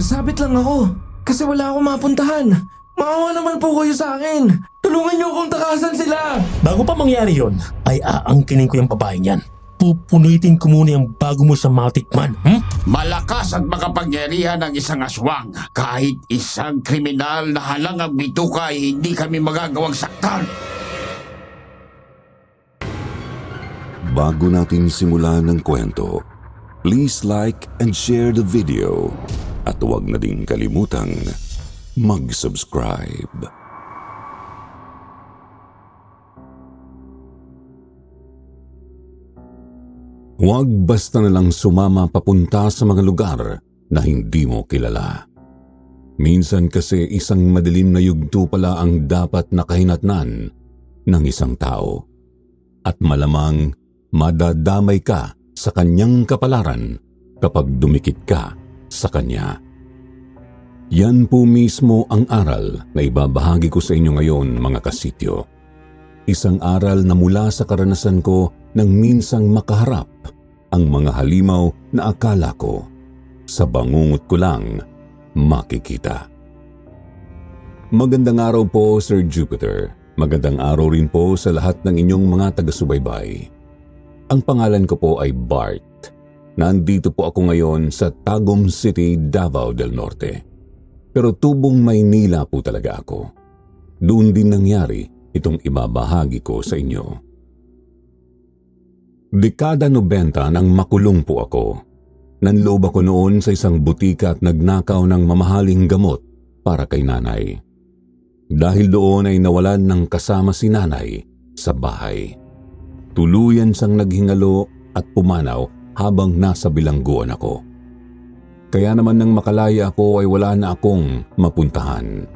Sasabit lang ako. Kasi wala akong mapuntahan. Maawa naman po kayo sa akin. Tulungan niyo akong takasan sila. Bago pa mangyari yon, ay aangkinin ko yung babaeng yan. Pupunuitin ko muna yung bago mo siya matikman. Malakas at makapangyarihan ng isang aswang. Kahit isang kriminal na halangang bituka ay hindi kami magagawang saktan. Bago natin simulan ng kwento, please like and share the video at huwag na din kalimutang mag-subscribe. Huwag basta na lang sumama papunta sa mga lugar na hindi mo kilala. Minsan kasi isang madilim na yugto pala ang dapat nakahinatnan ng isang tao. At malamang madadamay ka sa kanyang kapalaran kapag dumikit ka sa kanya. Yan po mismo ang aral na ibabahagi ko sa inyo ngayon, mga kasityo. Isang aral na mula sa karanasan ko nang minsang makaharap ang mga halimaw na akala ko sa bangungot ko lang makikita. Magandang araw po, Sir Jupiter. Magandang araw rin po sa lahat ng inyong mga taga-subaybay. Ang pangalan ko po ay Bart. Nandito po ako ngayon sa Tagum City, Davao del Norte. Pero tubong Maynila po talaga ako. Doon din nangyari itong ibabahagi ko sa inyo. Dekada 90 nang makulong po ako. Nanloob ako noon sa isang butika at nagnakaw ng mamahaling gamot para kay nanay. Dahil doon ay nawalan ng kasama si nanay sa bahay. Tuluyan siyang naghingalo at pumanaw habang nasa bilangguan ako. Kaya naman nang makalaya ako ay wala na akong mapuntahan.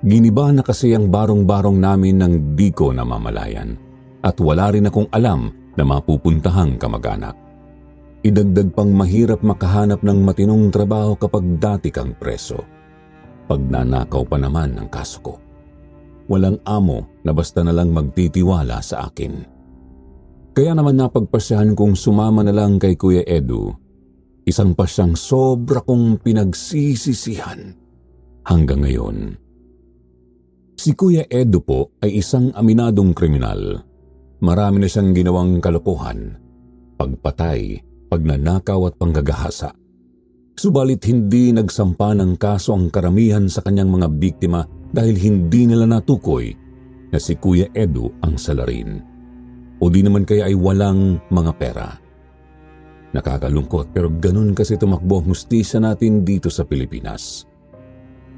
Giniba na kasi ang barong-barong namin ng di ko namamalayan at wala rin akong alam na mapupuntahang kamag-anak. Idagdag pang mahirap makahanap ng matinong trabaho kapag dati kang preso. Pagnanakaw pa naman ang kaso ko. Walang amo na basta na lang magtitiwala sa akin. Kaya naman napagpasyahan kong sumama na lang kay Kuya Edu. Isang pasyang sobra kong pinagsisisihan hanggang ngayon. Si Kuya Edu po ay isang aminadong kriminal. Marami na siyang ginawang kalokohan, pagpatay, pagnanakaw at panggagahasa. Subalit hindi nagsampa ng kaso ang karamihan sa kanyang mga biktima dahil hindi nila natukoy na si Kuya Edu ang salarin. O di naman kaya ay walang mga pera. Nakakalungkot pero ganun kasi tumakbo ang hustisya natin dito sa Pilipinas.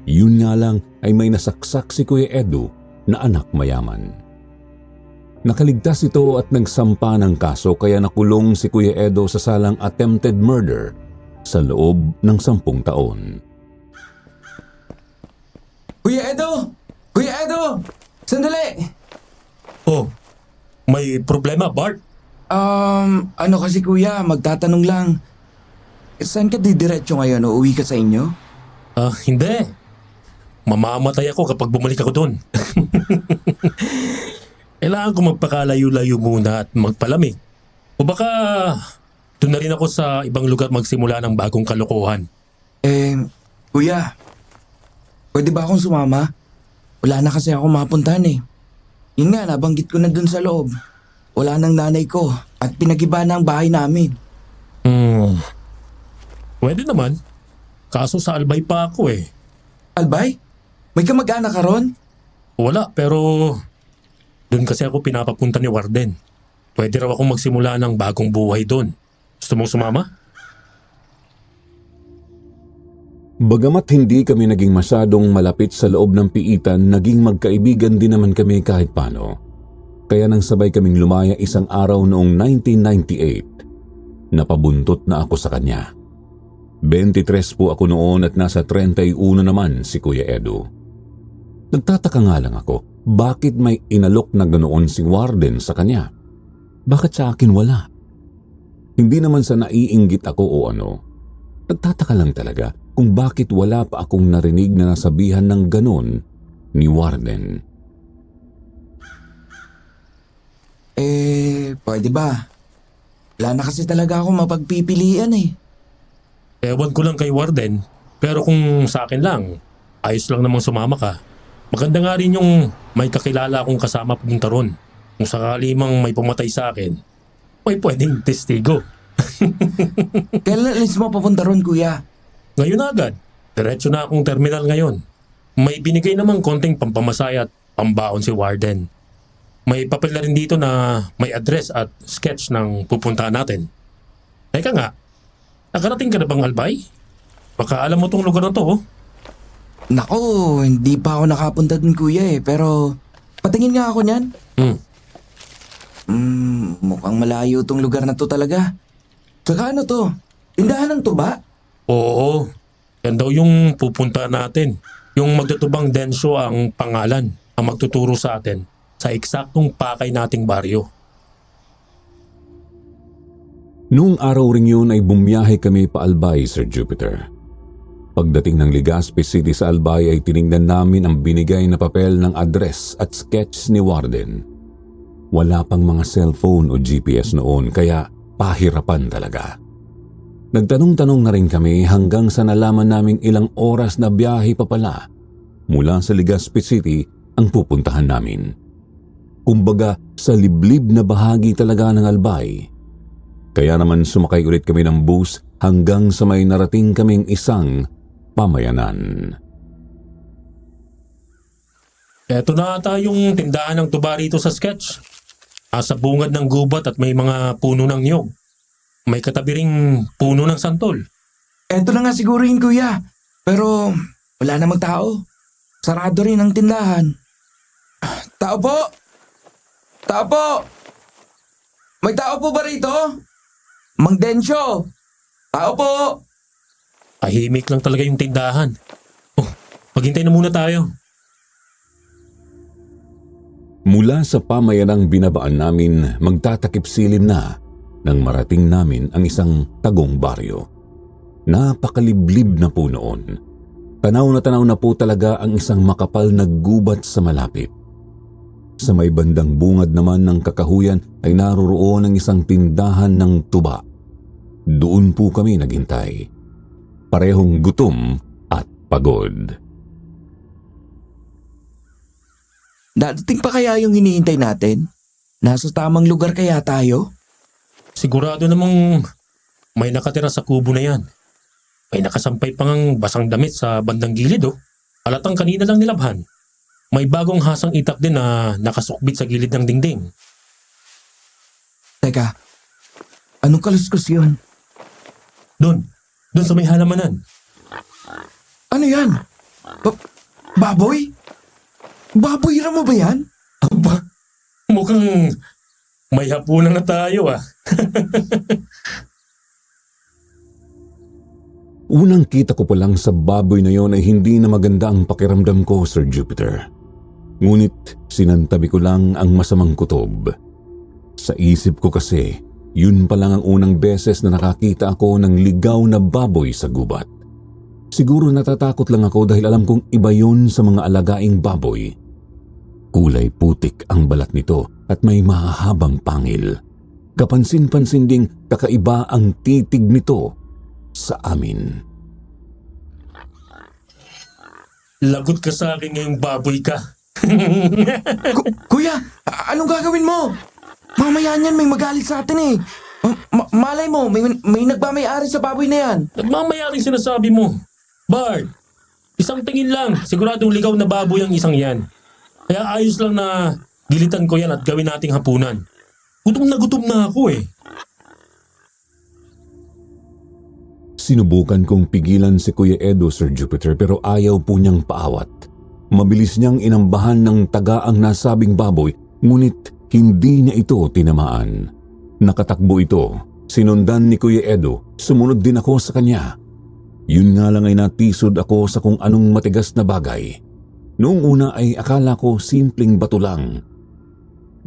Yun nga lang ay may nasaksak si Kuya Edu na anak mayaman. Nakaligtas ito at nagsampa ng kaso kaya nakulong si Kuya Edo sa salang attempted murder sa loob ng 10 taon. Kuya Edo! Kuya Edo! Sandali! Oh, may problema, Bart? Ano kasi kuya, magtatanong lang. Saan ka didiretso ngayon? Uuwi ka sa inyo? Hindi. Mamamatay ako kapag bumalik ako doon. Kailangan ko magpakalayo-layo muna at magpalamig. O baka doon na rin ako sa ibang lugar magsimula ng bagong kalokohan. Kuya, pwede ba akong sumama? Wala na kasi ako mapuntahan eh. Yun nga, nabanggit ko na dun sa loob. Wala nang nanay ko at pinagiba na ang bahay namin. Pwede naman. Kaso sa Albay pa ako eh. Albay? May kamag-anak ka ron? Wala, pero doon kasi ako pinapapunta ni Warden. Pwede raw akong magsimula ng bagong buhay doon. Gusto mong sumama? Bagamat hindi kami naging masyadong malapit sa loob ng piitan, naging magkaibigan din naman kami kahit paano. Kaya nang sabay kaming lumaya isang araw noong 1998, napabuntot na ako sa kanya. 23 po ako noon at nasa 31 naman si Kuya Edu. Nagtataka nga lang ako, bakit may inalok na ganoon si Warden sa kanya? Bakit sa akin wala? Hindi naman sa naiinggit ako o ano. Nagtataka lang talaga kung bakit wala pa akong narinig na nasabihan ng ganon ni Warden. Pwede ba? Wala na kasi talaga ako mapagpipilian eh. Ewan ko lang kay Warden Pero kung sa akin lang, ayos lang namang sumama ka. Maganda nga rin yung may kakilala akong kasama pumunta ron. Kung sakali mang may pumatay sa akin, may pwedeng testigo. Kailan alis mo papunta ron, kuya? Ngayon agad, diretso na akong terminal ngayon. May binigay namang konting pampamasaya at pambaon si Warden. May papel na rin dito na may address at sketch ng pupuntahan natin. Teka nga, nakarating ka na bang Albay? Baka alam mo tong lugar na to, oh. Nako, hindi pa ako nakapunta dun, kuya pero patingin nga ako niyan. Mukhang malayo tong lugar na to talaga. Tsaka ano to? Tindahan ng tuba? Oo, yan daw yung pupuntahan natin. Yung magtutubang Densyo ang pangalan, ang magtuturo sa atin sa eksaktong pakay nating baryo. Noong araw ring yun ay bumiyahe kami pa Albay, Sir Jupiter. Pagdating ng Legazpi City sa Albay ay tiningnan namin ang binigay na papel ng address at sketch ni Warden. Wala pang mga cellphone o GPS noon kaya pahirapan talaga. Nagtanong-tanong na rin kami hanggang sa nalaman naming ilang oras na biyahe pa pala mula sa Legazpi City ang pupuntahan namin. Kumbaga sa liblib na bahagi talaga ng Albay. Kaya naman sumakay ulit kami ng bus hanggang sa may narating kaming isang pamayanan. Eto na ata yung tindahan ng tuba rito sa sketch. Sa bungad ng gubat at may mga puno ng niyog. May katabi ring puno ng santol. Eto na nga siguro yun, kuya. Pero wala namang tao. Sarado rin ang tindahan. Tao po! Tao po! May tao po ba rito? Mang Densyo! Tao po! Tahimik lang talaga yung tindahan. Oh, maghintay na muna tayo. Mula sa pamayanang binabaan namin, magtatakip silim na nang marating namin ang isang tagong baryo. Napakaliblib na po noon. Tanaw na po talaga ang isang makapal na gubat sa malapit. Sa may bandang bungad naman ng kakahuyan ay naroroon ang isang tindahan ng tuba. Doon po kami naghintay. Parehong gutom at pagod. Dadating pa kaya yung hinihintay natin? Nasa tamang lugar kaya tayo? Sigurado namang may nakatira sa kubo na yan. May nakasampay pang ang basang damit sa bandang gilid, oh. Halatang kanina lang nilabhan. May bagong hasang itak din na nakasukbit sa gilid ng dingding. Teka, anong kaluskos yun? Doon sa may halamanan. Ano yan? Baboy? Baboy mo ba yan? Aba, mukhang may hapunan na tayo, ah. Unang kita ko pa lang sa baboy na yon ay hindi na maganda ang pakiramdam ko, Sir Jupiter. Ngunit sinantabi ko lang ang masamang kutob. Sa isip ko kasi, yun pa lang ang unang beses na nakakita ako ng ligaw na baboy sa gubat. Siguro natatakot lang ako dahil alam kong iba yun sa mga alagaing baboy. Kulay putik ang balat nito at may mahahabang pangil. Kapansin-pansin ding kakaiba ang titig nito sa amin. Lagot ka sa akin ngayong baboy ka. Kuya, anong gagawin mo? Mamaya niyan may magalit sa atin eh. Malay mo, may nagmamayari sa baboy na yan. Nagmamayaring sinasabi mo. Bard, isang tingin lang, siguradong ligaw na baboy ang isang yan. Kaya ayos lang na gilitan ko yan at gawin nating hapunan. Gutom na ako eh. Sinubukan kong pigilan si Kuya Edo, Sir Jupiter, pero ayaw po niyang paawat. Mabilis niyang inambahan ng taga ang nasabing baboy, ngunit hindi niya ito tinamaan. Nakatakbo ito. Sinundan ni Kuya Edo. Sumunod din ako sa kanya. Yun nga lang ay natisod ako sa kung anong matigas na bagay. Noong una ay akala ko simpleng bato lang.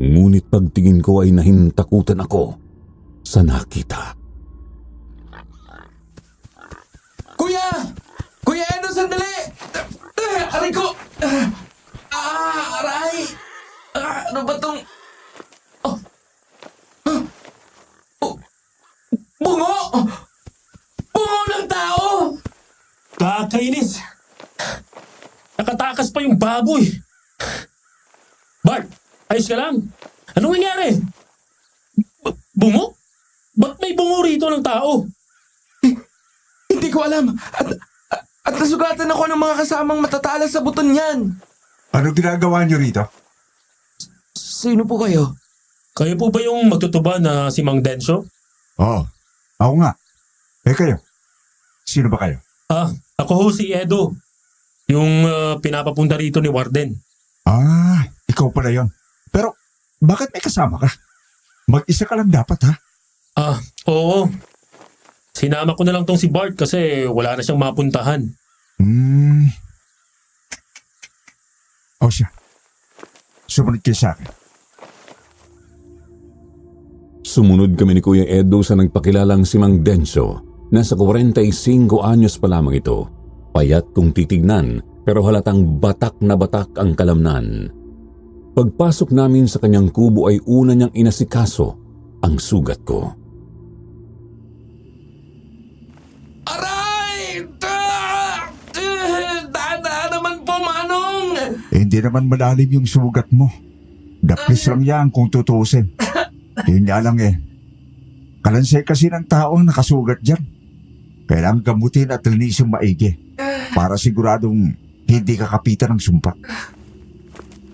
Ngunit pagtingin ko ay nahintakutan ako sa nakita. Kuya! Kuya Edo, sandali! Aray ko! Aray! Ano ba tong... Bungo! Bungo ng tao! Kakainis! Nakatakas pa yung baboy! Bart, ayos ka lang? Anong nangyari? Bungo? Ba't may bungo rito ng tao? Hindi ko alam. At nasugatan ako ng mga kasamang matatalas sa buton niyan. Ano ginagawa niyo rito? Sino po kayo? Kayo po ba yung magtutuba na si Mang Densyo? Oo, ako nga. Eh kayo? Sino ba kayo? Ako ho si Edo. Yung pinapapunta rito ni Warden. Ikaw pala yon. Pero bakit may kasama ka? Mag-isa ka lang dapat ha? Oo. Sinama ko na lang tong si Bart kasi wala na siyang mapuntahan. O siya. Sumunod kayo sa akin. Sumunod kami ni Kuya Edo sa nagpakilalang si Mang Densyo. Nasa 45 anyos pa lamang ito. Payat kung titignan pero halatang batak na batak ang kalamnan. Pagpasok namin sa kanyang kubo ay una niyang inasikaso ang sugat ko. Aray! Daan naman po, Manong! Hindi naman malalim yung sugat mo. Daplis lang yan kung tutusin. Yun nga lang Kalansay kasi ng tao ang nakasugat dyan. Kailangan gamutin at linisin maigi para siguradong hindi kakapitan ng sumpa.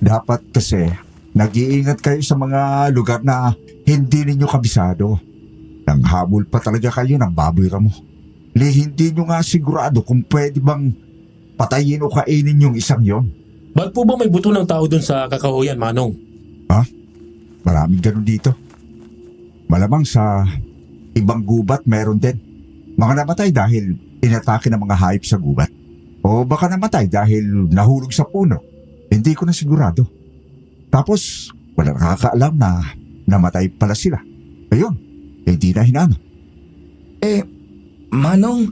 Dapat kasi nag-iingat kayo sa mga lugar na hindi ninyo kabisado. Nang habol pa talaga kayo ng baboy ramo. Hindi nyo nga sigurado kung pwede bang patayin o kainin yung isang yon. Ba't po ba may buto ng tao dun sa kakahuyan, Manong? Maraming ganun dito. Malamang sa ibang gubat meron din. Mga namatay dahil inatake ng mga hayop sa gubat. O baka namatay dahil nahulog sa puno. Hindi ko na sigurado. Tapos wala nakakaalam na namatay pala sila. Ayun, hindi na hinana. Manong,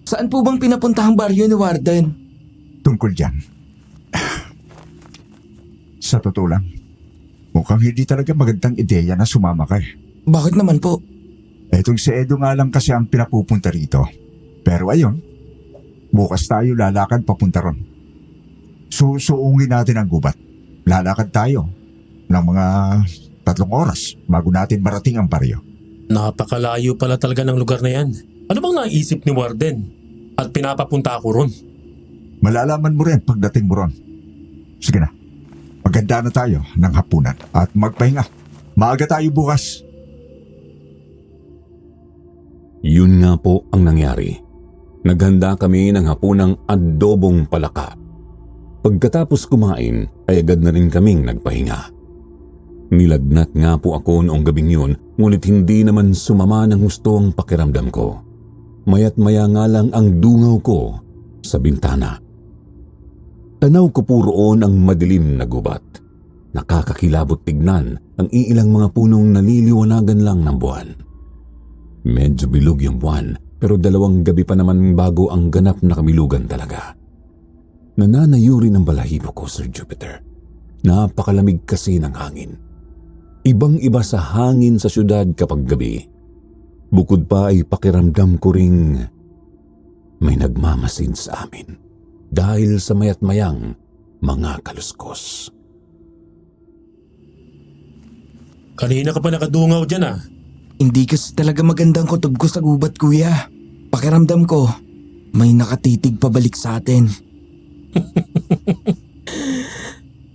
saan po bang pinapuntahang baryo ni Warden? Tungkol dyan. Sa totoo lang, mukhang hindi talaga magandang ideya na sumama ka Bakit naman po? Etong si Edo nga lang kasi ang pinapupunta rito. Pero ayun, bukas tayo lalakad papunta ron. Susuungin natin ang gubat. Lalakad tayo ng mga 3 oras bago natin marating ang baryo. Napakalayo pala talaga ng lugar na yan. Ano bang naisip ni Warden? At pinapapunta ako ron? Malalaman mo rin pagdating mo ron. Sige na, maganda na tayo ng hapunan at magpahinga. Maaga tayo bukas. Yun nga po ang nangyari. Naghanda kami ng hapunang adobong palaka. Pagkatapos kumain ay agad na rin kaming nagpahinga. Nilagnat nga po ako noong gabing yun, ngunit hindi naman sumama ng husto ang pakiramdam ko. Maya't maya nga lang ang dungaw ko sa bintana. Tanaw ko po roon ang madilim na gubat. Nakakakilabot tignan ang iilang mga punong naliliwanagan lang ng buwan. Medyo bilog yung buwan, pero 2 gabi pa naman bago ang ganap na kamilugan talaga. Nananayo rin ang balahibo ko, Sir Jupiter. Napakalamig kasi ng hangin. Ibang-iba sa hangin sa syudad kapag gabi. Bukod pa ay pakiramdam ko ring may nagmamasid sa amin dahil sa mayat mayang mga kaluskos. Kanina ka pa nakadungaw dyan Hindi kasi talaga magandang kutob ko sa gubat, kuya. Pakiramdam ko, may nakatitig pabalik sa atin.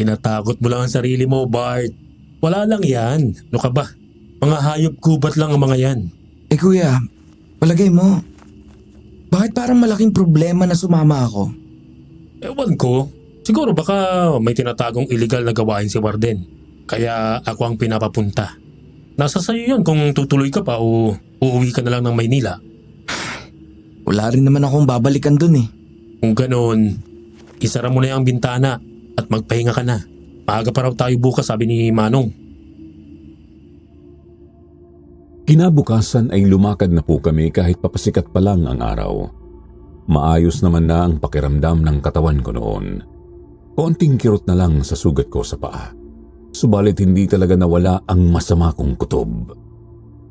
Inatakot mo lang ang sarili mo, Bart. Wala lang yan. Ano ka ba? Mga hayop gubat lang ang mga yan. Kuya, palagay mo, bakit parang malaking problema na sumama ako? Ewan ko. Siguro baka may tinatagong illegal na gawain si Warden. Kaya ako ang pinapapunta. Nasa sayo yun kung tutuloy ka pa o uuwi ka na lang ng Maynila. Wala rin naman akong babalikan dun Kung ganoon, isara mo na yung bintana at magpahinga ka na. Maaga pa raw tayo bukas, sabi ni Manong. Kinabukasan ay lumakad na po kami kahit papasikat pa lang ang araw. Maayos naman na ang pakiramdam ng katawan ko noon. Konting kirot na lang sa sugat ko sa paa. Subalit hindi talaga nawala ang masama kong kutob.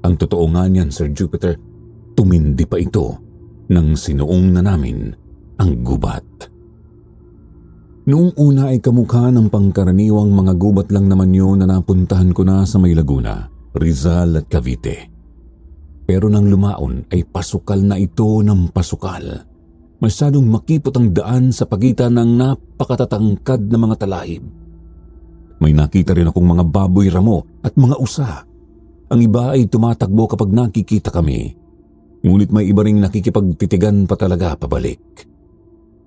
Ang totoo nga niyan, Sir Jupiter, tumindi pa ito nang sinuong na namin ang gubat. Noong una ay kamukha ng pangkaraniwang mga gubat lang naman yun na napuntahan ko na sa may Laguna, Rizal at Cavite. Pero nang lumaon ay pasukal na ito ng pasukal. Masyadong makipot ang daan sa pagitan ng napakatatangkad na mga talahib. May nakita rin akong mga baboy ramo at mga usa. Ang iba ay tumatakbo kapag nakikita kami. Ngunit may iba ring nakikipagtitigan pa talaga pabalik.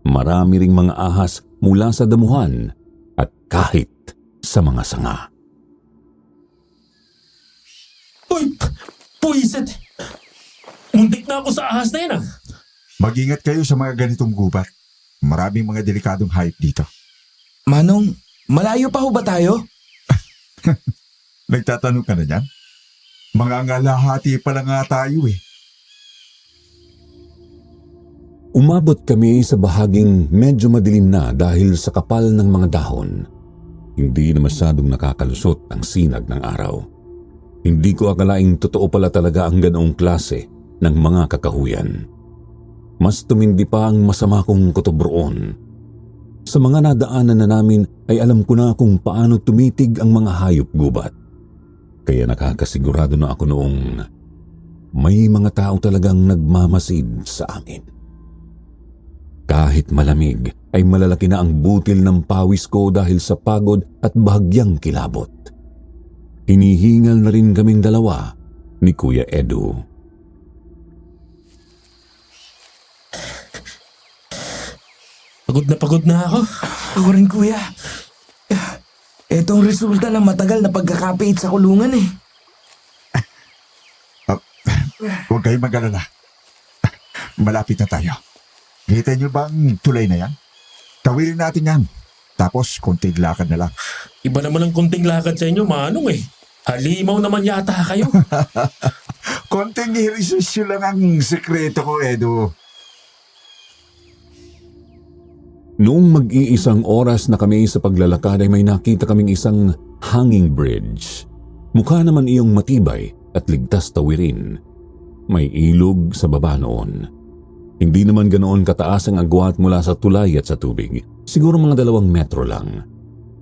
Marami ring mga ahas mula sa damuhan at kahit sa mga sanga. Uy! Puisit! Muntik na ako sa ahas na yan ah! Mag-ingat kayo sa mga ganitong gubat. Maraming mga delikadong hayop dito. Manong, malayo pa ho ba tayo? Nagtatanong ka na niyan? Mga ngalahati pa lang nga tayo eh. Umabot kami sa bahaging medyo madilim na dahil sa kapal ng mga dahon. Hindi na masyadong nakakalusot ang sinag ng araw. Hindi ko akalaing totoo pala talaga ang ganoong klase ng mga kakahuyan. Mas tumindi pa ang masama kong kutubroon. Sa mga nadaanan na namin ay alam ko na kung paano tumitig ang mga hayop gubat. Kaya nakakasigurado na ako noong may mga tao talagang nagmamasid sa amin. Kahit malamig ay malalaki na ang butil ng pawis ko dahil sa pagod at bahagyang kilabot. Hinihingal na rin kaming dalawa ni Kuya Edu. Pagod na ako. Ako rin, kuya. Ito ang resulta ng matagal na pagkakapiit sa kulungan eh. Huwag kayong mag-alala. Malapit na tayo. Kita niyo ba ang tulay na yan? Tawirin natin yan. Tapos konting lakad na lang. Iba naman ang kunting lakad sa inyo, Manong eh. Halimaw naman yata kayo. Konting ehersisyo lang ang sekreto ko, Edu. Noong mag-iisang oras na kami sa paglalakad ay may nakita kaming isang hanging bridge. Mukha naman iyong matibay at ligtas tawirin. May ilog sa baba noon. Hindi naman ganoon kataas ang agwat mula sa tulay at sa tubig. Siguro mga 2 metro lang.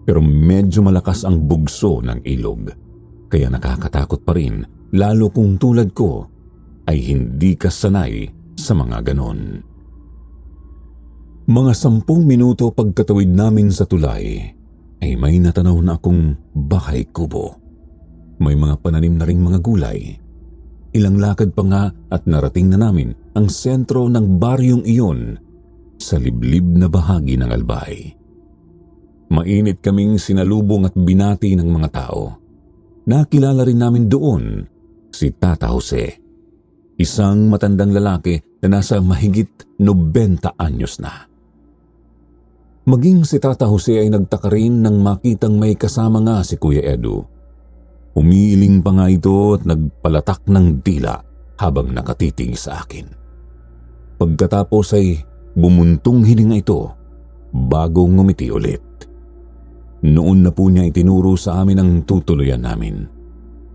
Pero medyo malakas ang bugso ng ilog. Kaya nakakatakot pa rin, lalo kung tulad ko ay hindi ka sanay sa mga ganon. Mga 10 minuto pagkatawid namin sa tulay ay may natanaw na akong bahay kubo. May mga pananim na ring mga gulay. Ilang lakad pa nga at narating na namin ang sentro ng baryong iyon sa liblib na bahagi ng Albay. Mainit kaming sinalubong at binati ng mga tao. Nakilala rin namin doon si Tata Jose, isang matandang lalaki na nasa mahigit 90 anyos na. Maging si Tata Jose ay nagtaka rin nang makitang may kasama nga si Kuya Edu. Umiiling pa nga ito at nagpalatak ng dila habang nakatitig sa akin. Pagkatapos ay bumuntong hininga ito bago ngumiti ulit. Noon na po niya itinuro sa amin ang tutuluyan namin.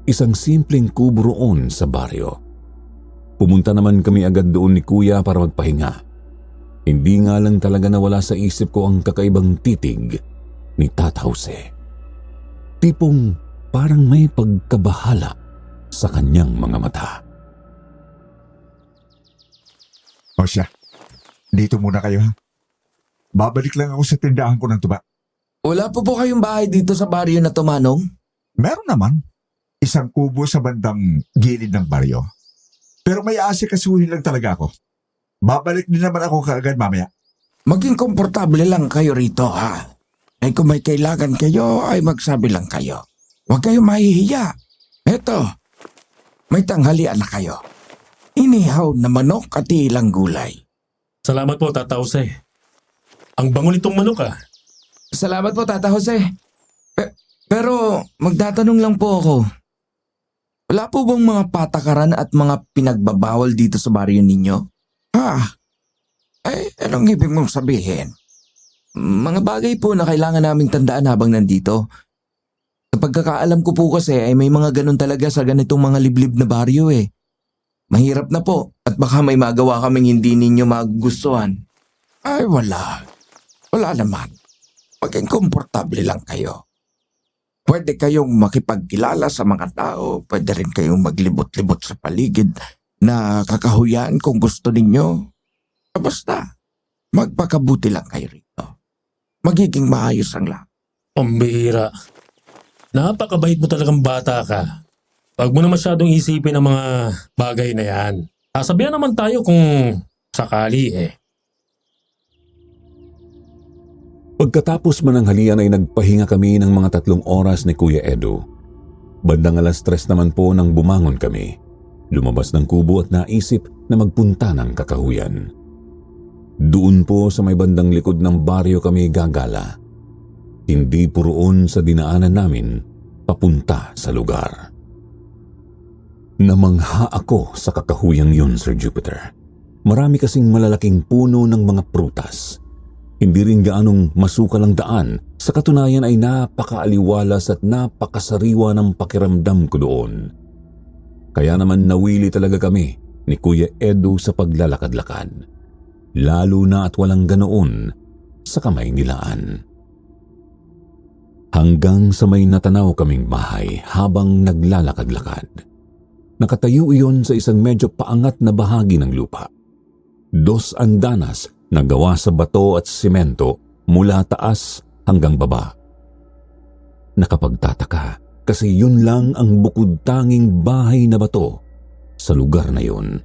Isang simpleng kubo roon sa baryo. Pumunta naman kami agad doon ni Kuya para magpahinga. Hindi nga lang talaga nawala sa isip ko ang kakaibang titig ni Tata Jose. Tipong parang may pagkabahala sa kanyang mga mata. O siya, dito muna kayo ha. Babalik lang ako sa tindahan ko ng tuba. Wala po kayong bahay dito sa baryo na to, Manong? Meron naman. Isang kubo sa bandang gilid ng baryo. Pero may asikasuhin lang talaga ako. Babalik din naman ako kaagad mamaya. Maging komportable lang kayo rito, ha? Ay kung may kailangan kayo, ay magsabi lang kayo. Huwag kayong mahihiya. Eto, may tanghalian na kayo. Inihaw na manok at ilang gulay. Salamat po, Tata Jose. Ang bango nitong manok ah. Salamat po, Tata Jose. Pero magtatanong lang po ako. Wala po bang mga patakaran at mga pinagbabawal dito sa baryo ninyo? Anong ibig mong sabihin? Mga bagay po na kailangan naming tandaan habang nandito. Sa pagkakaalam ko po kasi ay may mga ganun talaga sa ganitong mga liblib na baryo eh. Mahirap na po at baka may magawa kaming hindi ninyo magugustuhan. Ay wala. Wala naman. Maging komportable lang kayo. Pwede kayong makipagkilala sa mga tao. Pwede rin kayong maglibot-libot sa paligid na kakahuyan kung gusto ninyo. Basta, magpakabuti lang kayo rito. Magiging maayos ang lahat. Pambihira. Napakabait mo talagang bata ka. Huwag mo na masyadong isipin ang mga bagay na yan. Sasabihan naman tayo kung sakali eh. Pagkatapos mananghalian ay nagpahinga kami ng mga 3 oras ni Kuya Edo. Bandang 3:00 naman po nang bumangon kami. Lumabas ng kubo at naisip na magpunta ng kakahuyan. Doon po sa may bandang likod ng baryo kami gagala. Hindi po roon sa dinaanan namin papunta sa lugar. Namangha ako sa kakahuyang yun, Sir Jupiter. Marami kasing malalaking puno ng mga prutas. Hindi rin gaanong masukal ang daan. Sa katunayan ay napakaaliwalas at napakasariwa ng pakiramdam ko doon. Kaya naman nawili talaga kami ni Kuya Edo sa paglalakad-lakad. Lalo na at walang ganoon sa kamay nilaan. Hanggang sa may natanaw kaming bahay habang naglalakad-lakad. Nakatayo iyon sa isang medyo paangat na bahagi ng lupa. 2 andanas na gawa sa bato at simento mula taas hanggang baba. Nakapagtataka kasi yun lang ang bukod tanging bahay na bato sa lugar na yun.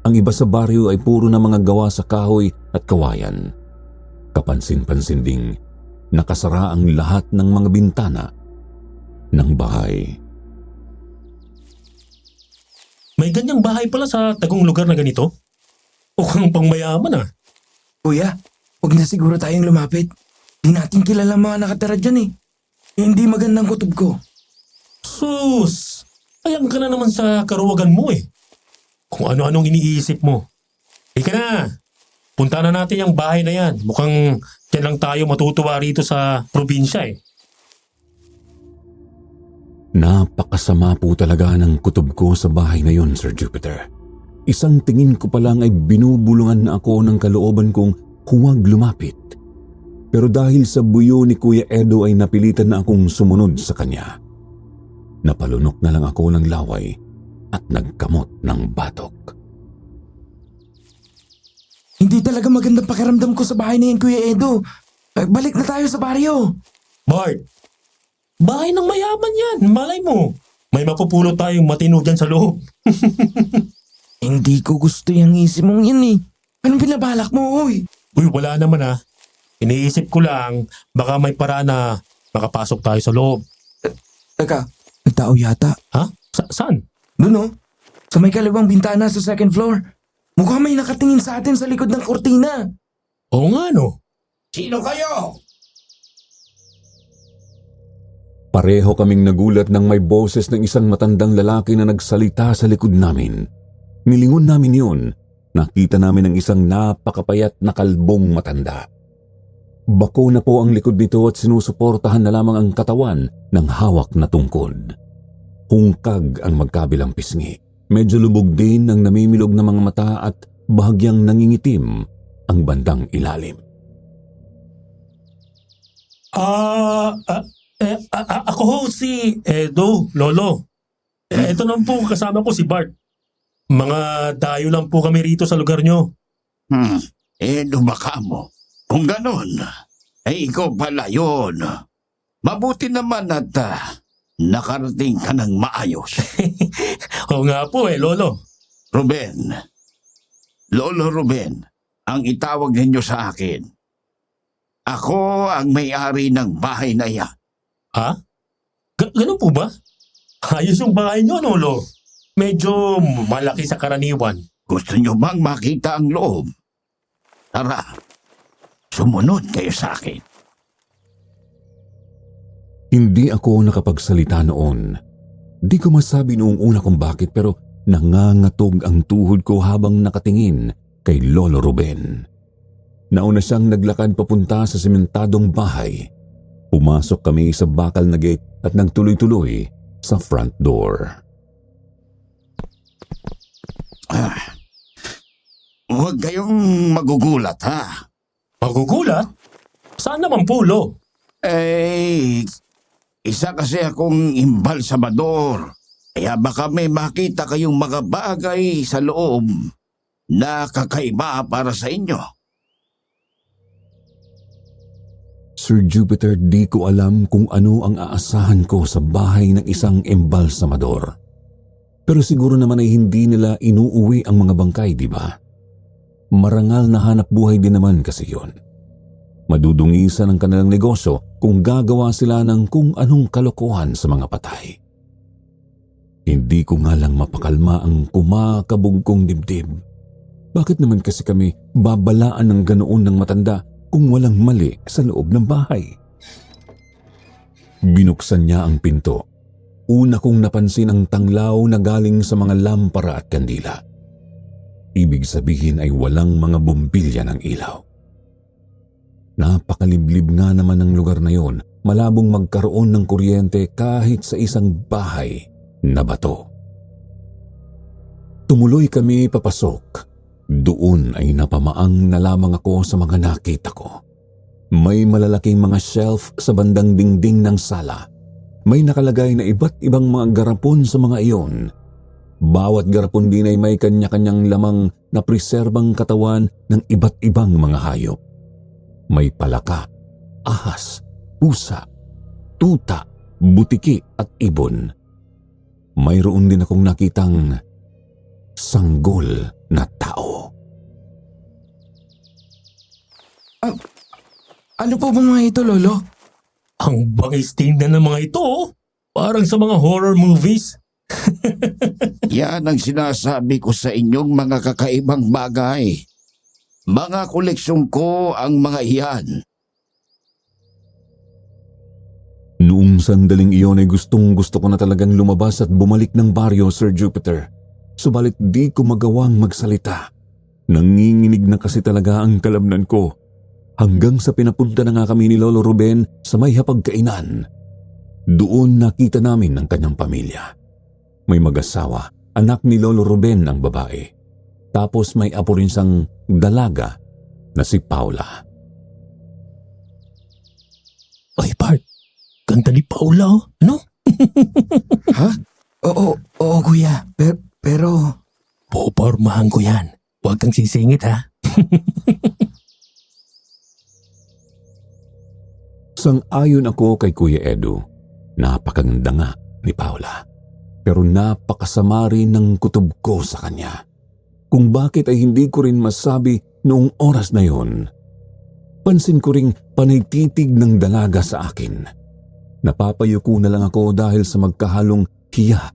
Ang iba sa baryo ay puro na mga gawa sa kahoy at kawayan. Kapansin-pansin ding nakasara ang lahat ng mga bintana ng bahay. May ganyang bahay pala sa tagong lugar na ganito? O kang pangmayaman ah. Kuya, huwag na siguro tayong lumapit. Di natin kilala mga nakatira dyan eh. Hindi magandang kutob ko. Sus! Ayan ka na naman sa karuwagan mo eh. Kung ano-anong iniisip mo. Ika na! Punta na natin yung bahay na yan. Mukhang dyan lang tayo matutuwa rito sa probinsya eh. Napakasama po talaga ng kutob ko sa bahay na yun, Sir Jupiter. Isang tingin ko pa lang ay binubulungan na ako ng kalooban kong huwag lumapit. Pero dahil sa buyo ni Kuya Edo ay napilitan na akong sumunod sa kanya. Napalunok na lang ako ng laway at nagkamot ng batok. Hindi talaga magandang pakiramdam ko sa bahay na yan, Kuya Edo. Balik na tayo sa baryo. Bart! Bahay ng mayaman yan. Malay mo. May mapupulot tayong matino dyan sa loob. Hindi ko gusto yung isip mong yan eh. Anong pinabalak mo, oy? Uy, wala naman ah. Iniisip ko lang, baka may paraan na makapasok tayo sa loob. Teka, may tao yata. Ha? Saan? Doon oh, sa may kalibang bintana sa 2nd floor. Mukhang may nakatingin sa atin sa likod ng kortina. Oo nga no. Sino kayo? Pareho kaming nagulat nang may boses ng isang matandang lalaki na nagsalita sa likod namin. Nilingon namin yun. Nakita namin ang isang napakapayat na kalbong matanda. Bako na po ang likod nito at sinusuportahan na lamang ang katawan ng hawak na tungkod. Hungkag ang magkabilang pisngi. Medyo lubog din ang namimilog na mga mata at bahagyang nangingitim ang bandang ilalim. Ako ho si Edo, Lolo. Ito naman po kasama ko si Bart. Mga dayo lang po kami rito sa lugar nyo. Lumaka mo. Kung ganon, ay ikaw pala yun. Mabuti naman at nakarating ka ng maayos. Oo nga po Lolo. Ruben, Lolo Ruben, ang itawag ninyo sa akin. Ako ang may-ari ng bahay na yan. Ha? Ganun po ba? Ayos yung bahay nyo, Lolo. Medyo malaki sa karaniwan. Gusto nyo bang makita ang loob? Tara, sumunod kayo sa akin. Hindi ako nakapagsalita noon. Di ko masabi noong una kung bakit pero nangangatog ang tuhod ko habang nakatingin kay Lolo Ruben. Nauna siyang naglakad papunta sa sementadong bahay. Pumasok kami sa bakal na gate at nagtuloy-tuloy sa front door. Huwag kayong magugulat, ha? Magugulat? Saan naman pulo? Eh, isa kasi akong imbalsamador. Kaya baka may makita kayong mga bagay sa loob na kakaiba para sa inyo. Sir Jupiter, di ko alam kung ano ang aasahan ko sa bahay ng isang embalsamador. Pero siguro naman ay hindi nila inuuwi ang mga bangkay, di ba? Marangal na hanap buhay din naman kasi yon. Madudungisan ang kanilang negosyo kung gagawa sila ng kung anong kalokohan sa mga patay. Hindi ko nga lang mapakalma ang kumakabog kong dibdib. Bakit naman kasi kami babalaan ng ganoon ng matanda kung walang mali sa loob ng bahay? Binuksan niya ang pinto. Una kong napansin ang tanglaw na galing sa mga lampara at kandila. Ibig sabihin ay walang mga bombilya ng ilaw. Napakaliblib nga naman ng lugar na yon, malabong magkaroon ng kuryente kahit sa isang bahay na bato. Tumuloy kami papasok. Doon ay napamaang na lamang ako sa mga nakita ko. May malalaking mga shelf sa bandang dingding ng sala. May nakalagay na iba't ibang mga garapon sa mga iyon. Bawat garapon din ay may kanya-kanyang lamang na preserbang katawan ng iba't ibang mga hayop. May palaka, ahas, pusa, tuta, butiki at ibon. Mayroon din akong nakitang sanggol na tao. Ano po ba mga ito, Lolo? Ang bangis tingnan ng mga ito, oh. Parang sa mga horror movies. Yan ang sinasabi ko sa inyong mga kakaibang bagay. Mga koleksyon ko ang mga iyan. Noong sandaling iyon ay gustong-gusto ko na talagang lumabas at bumalik ng baryo, Sir Jupiter. Subalit di ko magawang magsalita. Nanginginig na kasi talaga ang kalamnan ko. Hanggang sa pinapunta na nga kami ni Lolo Ruben sa may hapagkainan. Doon nakita namin ang kanyang pamilya. May mag-asawa, anak ni Lolo Ruben ang babae. Tapos may apo rin siyang dalaga na si Paula. Ay, Bart. Ganda ni Paula, oh. Ano? Ha? Oo, kuya. Pero... Popormahan ko yan. Huwag kang sisingit, ha? Sang-ayon ako kay Kuya Edu. Napakaganda nga ni Paula. Pero napakasama rin ng kutob ko sa kanya. Kung bakit ay hindi ko rin masabi noong oras na yon. Pansin ko ring panaytitig ng dalaga sa akin. Napapayuko na lang ako dahil sa magkahalong hiya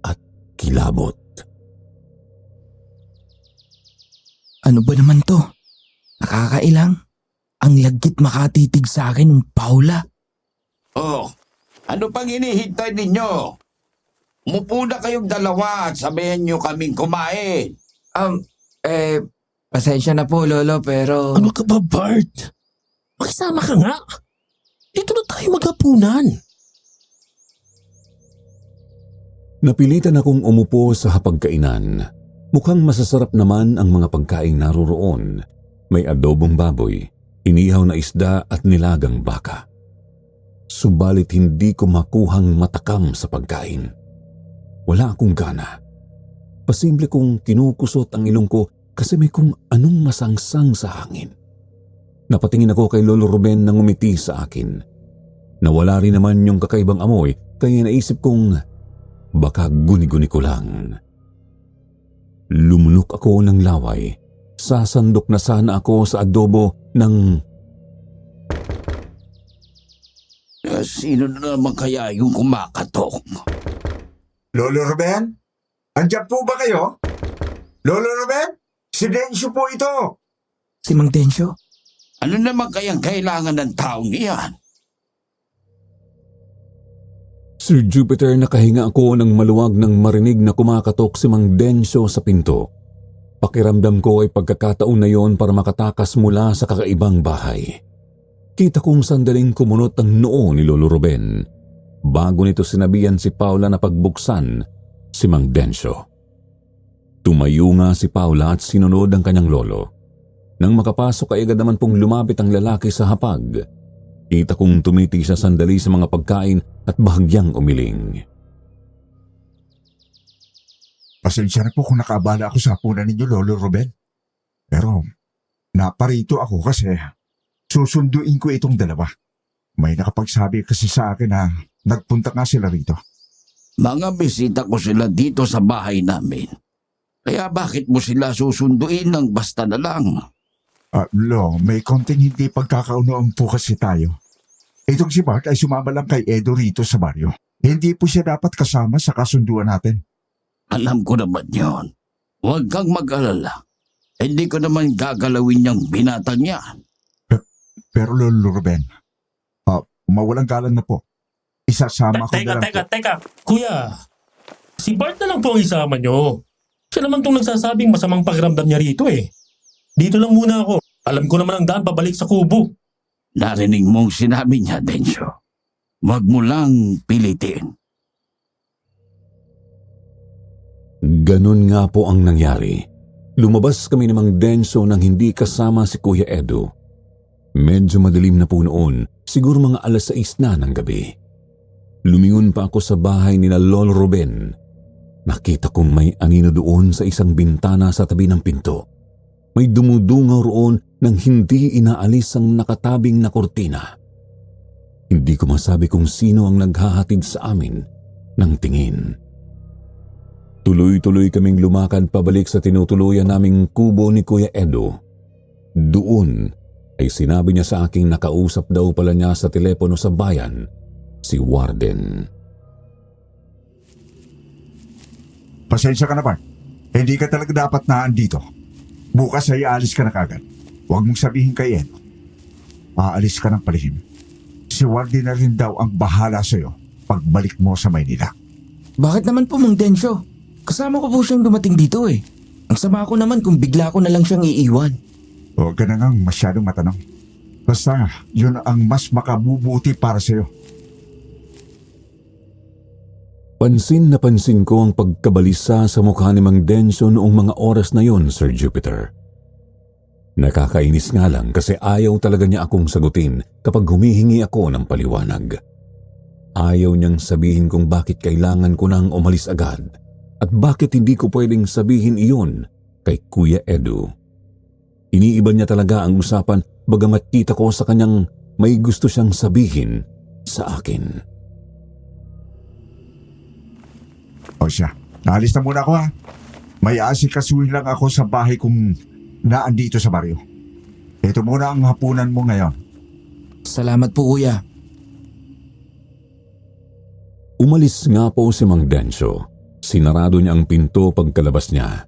at kilabot. Ano ba naman to? Nakakailang. Ang lagkit makatitig sa akin ng Paula. Oh, ano pang hinihintay ninyo? Umupo na kayong dalawa at sabihin nyo kaming kumain. Pasensya na po, Lolo, pero... Ano ka ba, Bart? Makisama ka nga. Dito na tayo maghapunan. Napilitan akong umupo sa hapagkainan. Mukhang masasarap naman ang mga pagkain naroroon. May adobong baboy, inihaw na isda at nilagang baka. Subalit hindi ko makuhang matakam sa pagkain. Wala akong gana. Pasimple kong kinukusot ang ilong ko kasi may kung anong masangsang sa hangin. Napatingin ako kay Lolo Ruben na ngumiti sa akin. Nawala rin naman yung kakaibang amoy kaya naisip kong baka guni-guni ko lang. Lumunok ako ng laway. Sasandok na sana ako sa adobo ng... Sino na naman kaya yung kumakatok? Lolo Ruben? Andiyan po ba kayo? Lolo Ruben? Si Densyo po ito. Si Mang Densyo? Ano naman kayang kailangan ng taong iyan? Sir Jupiter, nakahinga ako ng maluwag nang marinig na kumakatok si Mang Densyo sa pinto. Pakiramdam ko ay pagkakataon na yon para makatakas mula sa kakaibang bahay. Kita kong sandaling kumunot ang noo ni Lolo Ruben. Bago nito sinabihan si Paula na pagbuksan si Mang Densyo. Tumayo nga si Paula at sinunod ang kanyang lolo. Nang makapasok ay agad naman pong lumapit ang lalaki sa hapag. Kita kong tumiti siya sandali sa mga pagkain at bahagyang umiling. Pasensya na po kung nakaabala ako sa hapunan ninyo, Lolo Ruben. Pero naparito ako kasi susunduin ko itong dalawa. May nakapagsabi kasi sa akin na nagpunta nga sila rito. Mga bisita ko sila dito sa bahay namin. Kaya bakit mo sila susunduin ng basta na lang? Lo, may konting hindi pagkakaunoan po kasi tayo. Itong si Mark ay sumama lang kay Edo rito sa baryo. Hindi po siya dapat kasama sa kasunduan natin. Alam ko naman yon. Huwag kang mag-alala. Hindi ko naman gagalawin niyang binatang niya. Pero Lolo Ruben, mawalang galang na po. Isasama ko na lang po. Teka. Kuya, si Bart na lang po ang isama nyo. Siya naman itong nagsasabing masamang pakiramdam niya rito eh. Dito lang muna ako. Alam ko naman ang daan pabalik sa kubo. Narinig mong sinabi niya, Densyo. Huwag mo lang pilitin. Ganun nga po ang nangyari. Lumabas kami ni Mang Denso nang hindi kasama si Kuya Edo. Medyo madilim na po noon, siguro mga 6:00 na ng gabi. Lumingon pa ako sa bahay ni Lolo Ruben. Nakita kong may anino doon sa isang bintana sa tabi ng pinto. May dumudungaw roon nang hindi inaalis ang nakatabing na kortina. Hindi ko masabi kung sino ang naghahatid sa amin ng tingin. Tuloy-tuloy kaming lumakad pabalik sa tinutuluyan naming kubo ni Kuya Edo. Doon ay sinabi niya sa aking nakausap daw pala niya sa telepono sa bayan, si Warden. Pasensya ka na, Mark. Hindi ka talaga dapat naandito. Bukas ay aalis ka na kagad. Huwag mong sabihin kay Edo. Aalis ka ng palihim. Si Warden na rin daw ang bahala sa'yo pagbalik mo sa Maynila. Bakit naman po, Mang Densyo? Kasama ko po siyang dumating dito eh. Ang sama ko naman kung bigla ko na lang siyang iiwan. Huwag ka na ngang masyadong matanong. Basta, yun ang mas makabubuti para sa'yo. Pansin na pansin ko ang pagkabalisa sa mukha ni Mang Denso noong mga oras na yon, Sir Jupiter. Nakakainis nga lang kasi ayaw talaga niya akong sagutin kapag humihingi ako ng paliwanag. Ayaw niyang sabihin kung bakit kailangan ko nang umalis agad at bakit hindi ko pwedeng sabihin iyon kay Kuya Edo. Iniiba niya talaga ang usapan bagamat kita ko sa kanyang may gusto siyang sabihin sa akin. O siya, naalis na muna ako ha. May asikasuhin lang ako sa bahay kong naandito sa baryo. Ito muna ang hapunan mo ngayon. Salamat po, Kuya. Umalis nga po si Mang Denso. Sinarado niya ang pinto pagkalabas niya.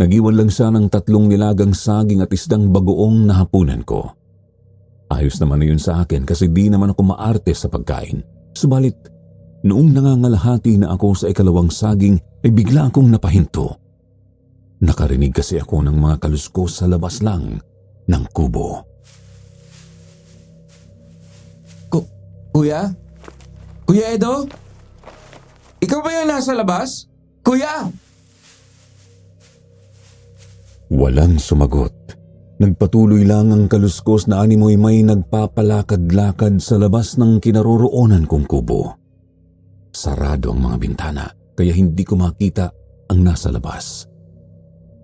Nag-iwan lang siya ng 3 nilagang saging at isdang bagoong na hapunan ko. Ayos naman na yun sa akin kasi di naman ako maarte sa pagkain. Subalit, noong nangangalahati na ako sa ikalawang saging ay bigla akong napahinto. Nakarinig kasi ako ng mga kaluskos sa labas lang ng kubo. Kuya? Kuya Edo? Ikaw ba yung nasa labas? Kuya! Walang sumagot. Nagpatuloy lang ang kaluskos na animoy may nagpapalakad-lakad sa labas ng kinaroroonan kong kubo. Sarado ang mga bintana kaya hindi ko makita ang nasa labas.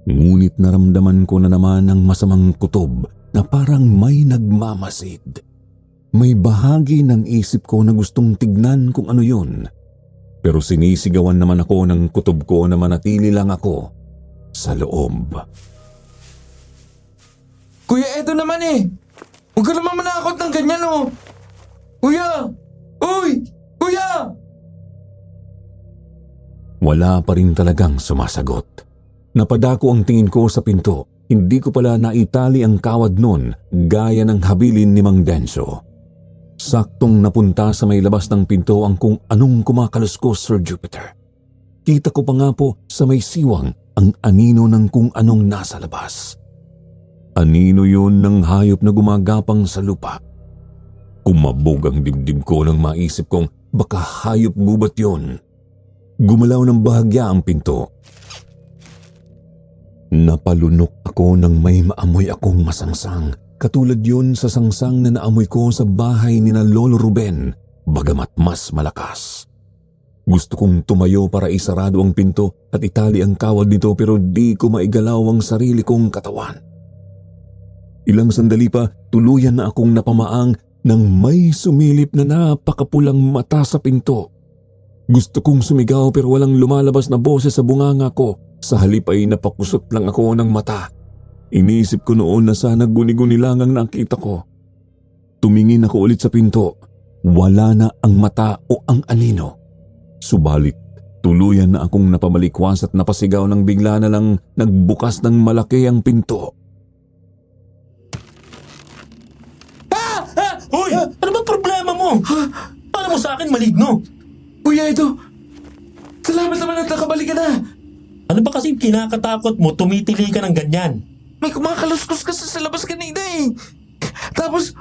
Ngunit naramdaman ko na naman ang masamang kutob na parang may nagmamasid. May bahagi ng isip ko na gustong tignan kung ano yun. Pero sinisigawan naman ako ng kutob ko na manatili lang ako sa loob. Kuya Edo naman eh! Huwag ka naman manakot ng ganyan oh! Kuya! Uy! Kuya! Wala pa rin talagang sumasagot. Napadako ang tingin ko sa pinto. Hindi ko pala naitali ang kawad nun gaya ng habilin ni Mang Denso. Saktong napunta sa may labas ng pinto ang kung anong kumakaluskos, Sir Jupiter. Kita ko pa nga po sa may siwang ang anino ng kung anong nasa labas. Anino yun ng hayop na gumagapang sa lupa. Kumabog ang dibdib ko nang maisip kong baka hayop gubat yun. Gumalaw ng bahagya ang pinto. Napalunok ako nang may maamoy akong masangsang. Katulad yun sa sangsang na naamoy ko sa bahay ni na Lolo Ruben, bagamat mas malakas. Gusto kong tumayo para isarado ang pinto at itali ang kawad nito pero di ko maigalaw ang sarili kong katawan. Ilang sandali pa, tuluyan na akong napamaang nang may sumilip na napakapulang mata sa pinto. Gusto kong sumigaw pero walang lumalabas na boses sa bunganga ko. Sa halip ay napakusot lang ako ng mata. Iniisip ko noon na sana guni-guni lang ang nakita ko. Tumingin ako ulit sa pinto. Wala na ang mata o ang anino. Subalit, tuluyan na akong napamalikwas at napasigaw ng bigla na lang nagbukas ng malaki ang pinto. Hoy! Ano ba problema mo? Ano mo sa akin maligno? Kuya Edo, salamat naman at nakabalik ka na. Ano ba kasing kinakatakot mo tumitili ka ng ganyan? May kumakaluskos kasi sa labas kanina eh. Tapos,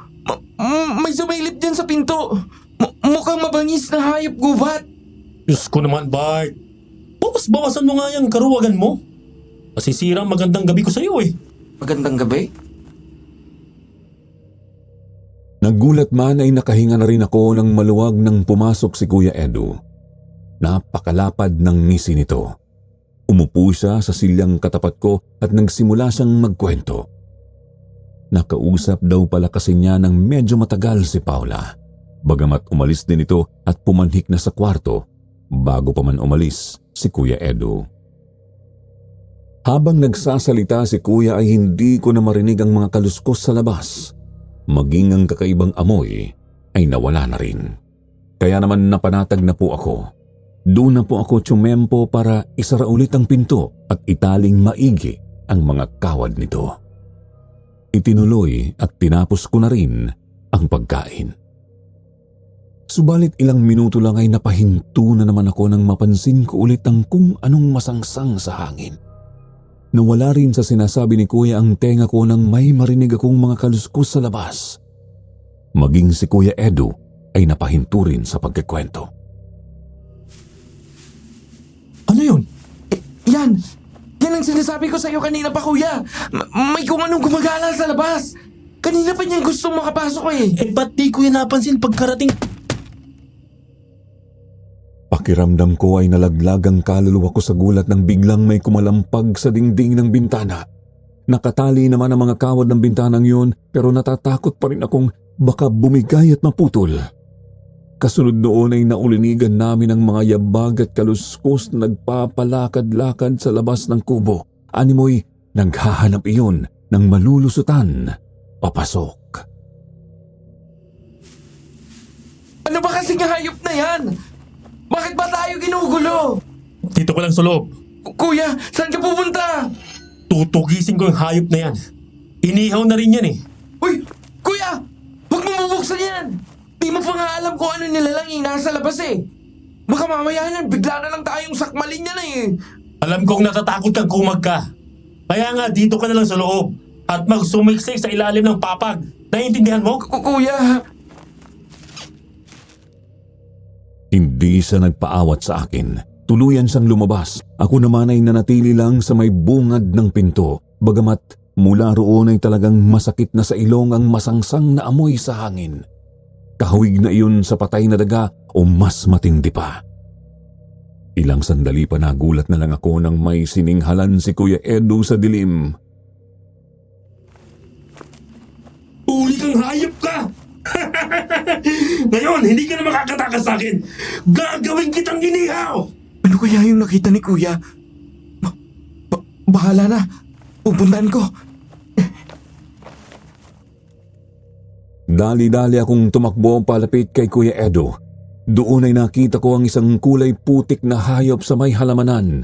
may sumilip dyan sa pinto. Mukhang mabangis na hayop gubat. Diyos ko naman, Bart. Bawas-bawasan mo nga yung karuwagan mo. Masisira ang magandang gabi ko sa'yo eh. Magandang gabi. Nagulat man ay nakahinga na rin ako nang maluwag nang pumasok si Kuya Edu. Napakalapad ng ngisi nito. Umupo siya sa silyang katapat ko at nagsimula siyang magkwento. Nakausap daw pala kasi niya ng medyo matagal si Paula. Bagamat umalis din ito at pumanhik na sa kwarto bago pa man umalis si Kuya Edu. Habang nagsasalita si Kuya ay hindi ko na marinig ang mga kaluskos sa labas. Maging ang kakaibang amoy ay nawala na rin. Kaya naman napanatag na po ako. Doon na po ako tsumempo para isara ulit ang pinto at italing maigi ang mga kawad nito. Itinuloy at tinapos ko na rin ang pagkain. Subalit ilang minuto lang ay napahinto na naman ako nang mapansin ko ulit ang kung anong masangsang sa hangin. Nawala rin sa sinasabi ni Kuya ang tenga ko nang may marinig akong mga kaluskos sa labas. Maging si Kuya Edu ay napahinto rin sa pagkikwento. Ano yun? Yan! Yan ang sinasabi ko sa'yo kanina pa, kuya. May kung anong gumagala sa labas. Kanina pa niyang gustong makapasok eh. Eh ba't di ko yan napansin pagkarating? Pakiramdam ko ay nalaglag ang kaluluwa ko sa gulat nang biglang may kumalampag sa dingding ng bintana. Nakatali naman ang mga kawad ng bintanang yun pero natatakot pa rin akong baka bumigay at maputol. Kasunod noon ay naulinigan namin ang mga yabag at kaluskos na nagpapalakad-lakad sa labas ng kubo. Animoy naghahanap iyon ng malulusutan papasok. Ano ba kasing hayop na yan? Bakit ba tayo ginugulo? Dito ko lang sa loob. Kuya, saan ka pupunta? Tutugisin ko yung hayop na yan. Inihaw na rin yan eh. Uy, kuya! Huwag mo mabuksan yan! Di mo pa nga alam kung ano nilalang nasa labas eh. Baka mamaya yan, bigla na lang tayong sakmalin yan eh. Alam kong natatakot kang kumag ka. Kaya nga dito ka na lang sa loob at magsumiksik sa ilalim ng papag. Naiintindihan mo? Kuya, Hindi siya nagpaawat sa akin. Tuluyan siyang lumabas. Ako naman ay nanatili lang sa may bungad ng pinto. Bagamat mula roon ay talagang masakit na sa ilong ang masangsang na amoy sa hangin. Kahawig na iyon sa patay na daga o mas matindi pa. Ilang sandali pa nagulat na lang ako nang may sininghalan si Kuya Edu sa dilim. Uli kang hayop ka! Ngayon, hindi ka na makakatakas sa akin. Gagawin kitang inihaw! ano kaya yung nakita ni kuya? Bahala na. Pupuntahan ko. Dali-dali akong tumakbo palapit kay Kuya Edu. Doon ay nakita ko ang isang kulay putik na hayop sa may halamanan.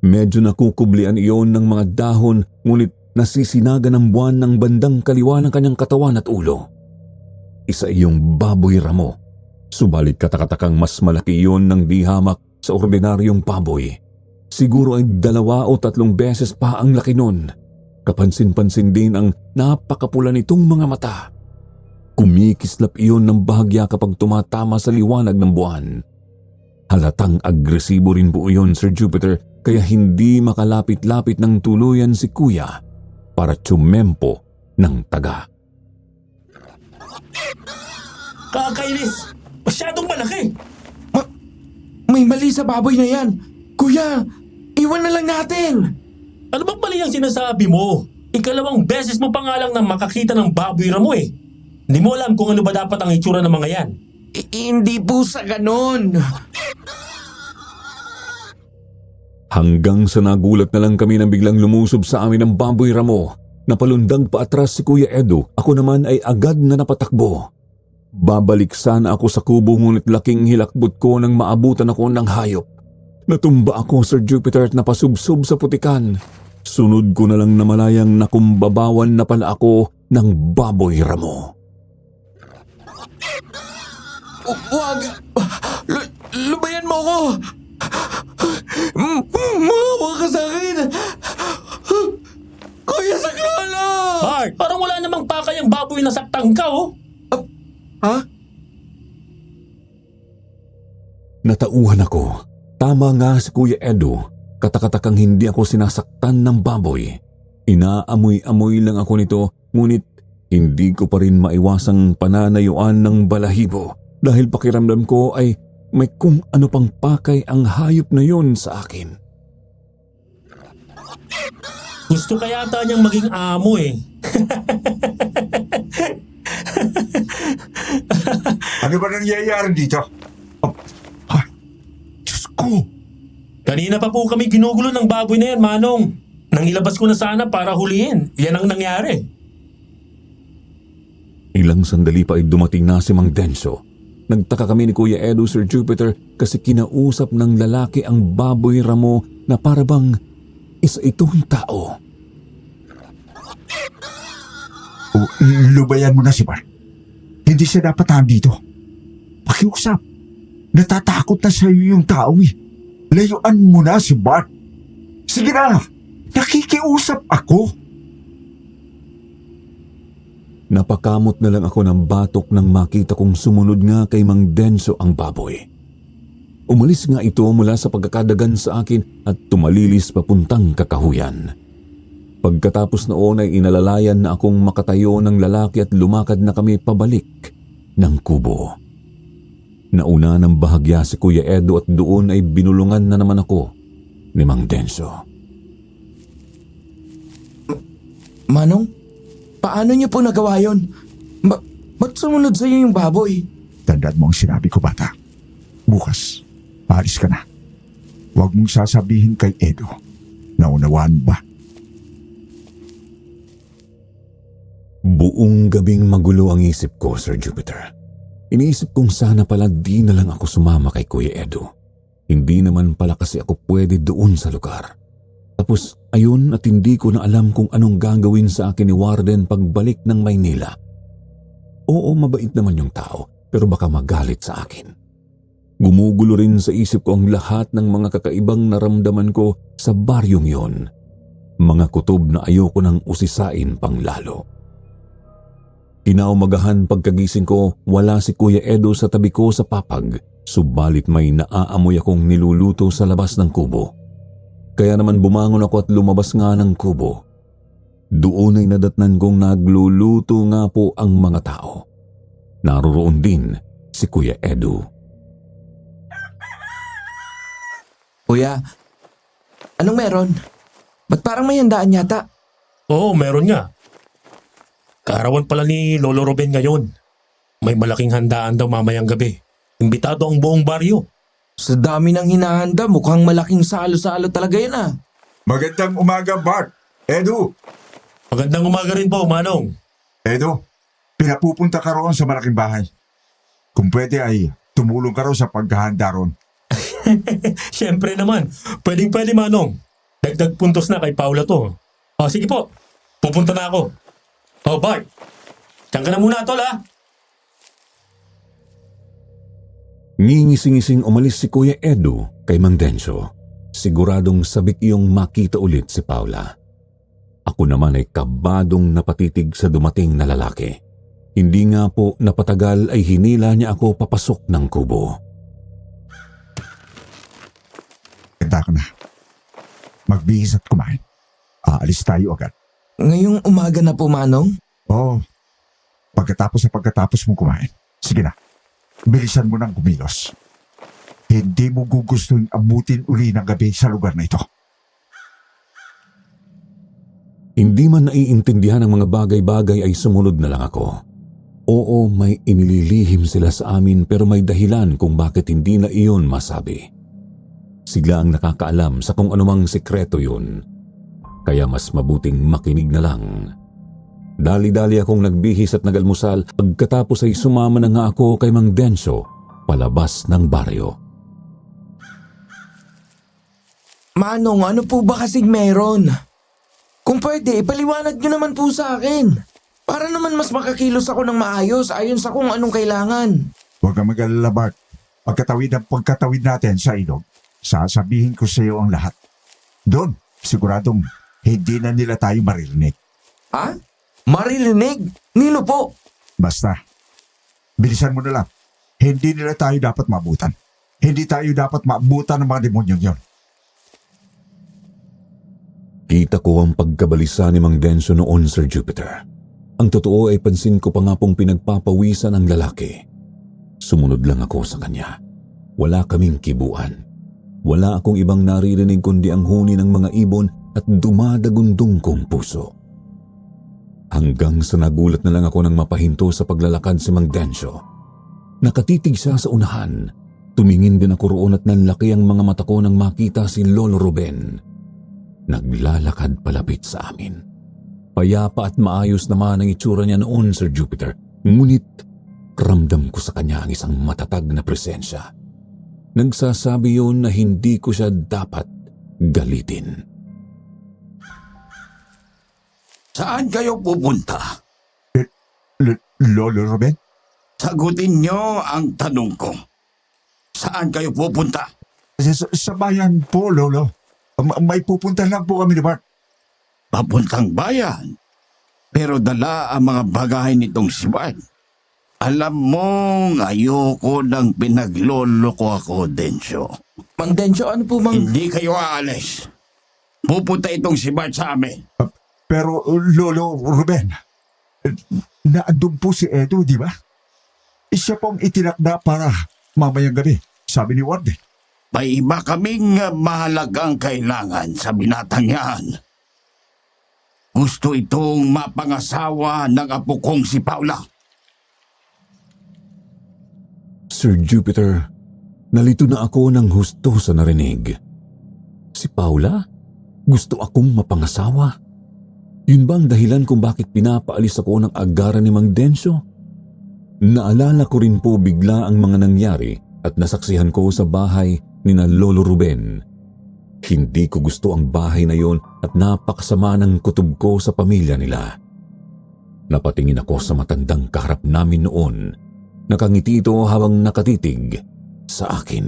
Medyo nakukublian iyon ng mga dahon ngunit nasisinaga ng buwan ng bandang kaliwa ng kanyang katawan at ulo. Isa iyong baboy ramo. Subalit katakatakang mas malaki iyon ng di hamak sa ordinaryong baboy. Siguro ay 2 o 3 beses pa ang laki nun. Kapansin-pansin din ang napakapula nitong mga mata. Kumikislap iyon ng bahagya kapag tumatama sa liwanag ng buwan. Halatang agresibo rin po iyon, Sir Jupiter, kaya hindi makalapit-lapit ng tuluyan si kuya para tsumempo ng taga. Kakainis! Masyadong malaki! May mali sa baboy na yan. Kuya, iwan na lang natin. Ano bang mali ang sinasabi mo? Ikalawang beses mo pa nga lang na makakita ng baboy ramo eh. Hindi mo alam kung ano ba dapat ang itsura ng mga yan. Hindi po sa ganon. Hanggang sa nagulat na lang kami nang biglang lumusob sa amin ang baboy ramo. Napalundag pa atras si Kuya Edo. Ako naman ay agad na napatakbo. Babalik sana ako sa kubo ngunit laking hilakbot ko nang maabutan ako ng hayop. Natumba ako, Sir Jupiter, at napasubsob sa putikan. Sunod ko na lang na malayang nakumbabawan na pala ako ng baboy ramo. Wag! Lubayan mo ako! Mahawa ka sa akin! Kuya Saklolo! Bart, parang wala namang pakay ang baboy na saktang ka oh. Ha? Natauhan ako. Tama nga si Kuya Edo. Katakatakang hindi ako sinasaktan ng baboy. Inaamoy-amoy lang ako nito, ngunit hindi ko pa rin maiwasang pananayuan ng balahibo dahil pakiramdam ko ay may kung ano pang pakay ang hayop na yun sa akin. Gusto kaya ata niyang maging amo eh. Ano ba nangyayari dito? Diyos ko! Kanina pa po kami ginugulo ng baboy na yan, Manong. Nang ilabas ko na sana para hulihin. Yan ang nangyari. Ilang sandali pa ay dumating na si Mang Denso. Nagtaka kami ni Kuya Edo, Sir Jupiter, kasi kinausap ng lalaki ang baboy ramo na parabang isa itong tao. Lubayan mo na si Bart. Hindi siya dapat dito. Pakiusap. Natatakot na sa'yo yung tao eh. Layuan mo na si Bart. Sige na, nakikiusap ako. Napakamot na lang ako ng batok nang makita kong sumunod nga kay Mang Denso ang baboy. Umalis nga ito mula sa pagkakadagan sa akin at tumalilis papuntang kakahuyan. Pagkatapos noon ay inalalayan na akong makatayo ng lalaki at lumakad na kami pabalik ng kubo. Nauna ng bahagya si Kuya Edo at doon ay binulungan na naman ako ni Mang Denso. Manong, paano niyo po nagawa yun? Ba't sumunod sa'yo yung baboy? Tandaan mo ang sinabi ko, bata. Bukas, paalis ka na. Huwag mong sasabihin kay Edo. Naunawaan ba? Buong gabing magulo ang isip ko, Sir Jupiter. Iniisip kong sana pala di na lang ako sumama kay Kuya Edo. Hindi naman pala kasi ako pwede doon sa lugar. Tapos ayun at hindi ko na alam kung anong gagawin sa akin ni Warden pagbalik ng Maynila. Oo, mabait naman yung tao, pero baka magalit sa akin. Gumugulo rin sa isip ko ang lahat ng mga kakaibang naramdaman ko sa baryong yon. Mga kutob na ayoko nang usisain pang lalo. Kinaumagahan pagkagising ko, wala si Kuya Edo sa tabi ko sa papag, subalit may naaamoy akong niluluto sa labas ng kubo. Kaya naman bumangon ako at lumabas nga ng kubo. Doon ay nadatnan kong nagluluto nga po ang mga tao. Naroroon din si Kuya Edo. Kuya, anong meron? Ba't parang may handaan yata? Oo, meron nga. Kaarawan pala ni Lolo Ruben ngayon. May malaking handaan daw mamayang gabi. Imbitado ang buong baryo. Sa dami ng hinahanda, mukhang malaking salo-salo talaga yan ah. Magandang umaga, Bart. Edo! Magandang umaga rin po, Manong. Edo, pinapupunta ka roon sa malaking bahay. Kung pwede ay tumulong ka roon sa paghahanda roon. Siyempre naman. Pwedeng-pwede, Manong. Dagdag puntos na kay Paula to. O, sige po. Pupunta na ako. O, Bart. Diyan ka na muna, tol, ha? Ngingising-ngising umalis si Kuya Edo kay Mang Denso. Siguradong sabik yung makita ulit si Paula. Ako naman ay kabadong napatitig sa dumating na lalaki. Hindi nga po napatagal ay hinila niya ako papasok ng kubo. Ganda ka na. Magbihis at kumain. Aalis tayo agad. Ngayong umaga na po, Manong? Oo. Pagkatapos mo kumain. Sige na. Bilisan mo nang kumilos. Hindi mo gugustuhin abutin uli ng gabi sa lugar na ito. Hindi man naiintindihan ang mga bagay-bagay ay sumunod na lang ako. Oo, may inililihim sila sa amin pero may dahilan kung bakit hindi na iyon masabi. Sila ang nakakaalam sa kung anumang sekreto yun. Kaya mas mabuting makinig na lang. Dali-dali akong nagbihis at nagalmusal, pagkatapos ay sumama na nga ako kay Mang Densyo palabas ng baryo. Manong, ano po ba kasing meron? Kung pwede, ipaliwanag nyo naman po sa akin. Para naman mas makakilos ako ng maayos ayon sa kung anong kailangan. Huwag kang mag-alala, Bart. Pagkatawid natin sa ilog, sasabihin ko sa iyo ang lahat. Doon, siguradong hindi na nila tayo maririnig. Ha? Maririnig? Nino po? Basta, bilisan mo na lang. Hindi nila tayo dapat maabutan. Hindi tayo dapat maabutan ng mga demonyong yon. Kita ko ang pagkabalisa ni Mang Densyo noon, Sir Jupiter. Ang totoo ay pansin ko pa nga pong pinagpapawisan ang lalaki. Sumunod lang ako sa kanya. Wala kaming kibuan. Wala akong ibang naririnig kundi ang huni ng mga ibon at dumadagundong kong puso. Hanggang sa nagulat na lang ako nang mapahinto sa paglalakad si Mang Densyo. Nakatitig siya sa unahan. Tumingin din ako roon at nanlaki ang mga mata ko nang makita si Lolo Ruben. Naglalakad palapit sa amin. Payapa at maayos naman ang itsura niya noon, Sir Jupiter. Ngunit ramdam ko sa kanya ang isang matatag na presensya. Nagsasabi yun na hindi ko siya dapat galitin. Saan kayo pupunta? Lolo Ruben? Sagutin nyo ang tanong ko. Saan kayo pupunta? Sa bayan po, Lolo. May pupunta lang po kami ni Bart. Papuntang bayan. Pero dala ang mga bagay nitong si Bart. Alam mo, ayoko nang pinagloloko ako, Densyo. Mang Densyo, ano po mang... Hindi kayo aalis. Pupunta itong si Bart sa amin. Pero Lolo Ruben, naandun po si Edo, di ba? Siya pong itinakda para mamayang gabi, sabi ni Warden. May iba kaming mahalagang kailangan sa binatang yan. Gusto itong mapangasawa ng apo kong si Paula. Sir Jupiter, nalito na ako ng husto sa narinig. Si Paula? Gusto akong mapangasawa? Yun ba ang dahilan kung bakit pinapaalis ako ng agaran ni Mang Densyo? Naalala ko rin po bigla ang mga nangyari at nasaksihan ko sa bahay ni na Lolo Ruben. Hindi ko gusto ang bahay na yon at napakasama ng kutob ko sa pamilya nila. Napatingin ako sa matandang kaharap namin noon. Nakangiti ito habang nakatitig sa akin.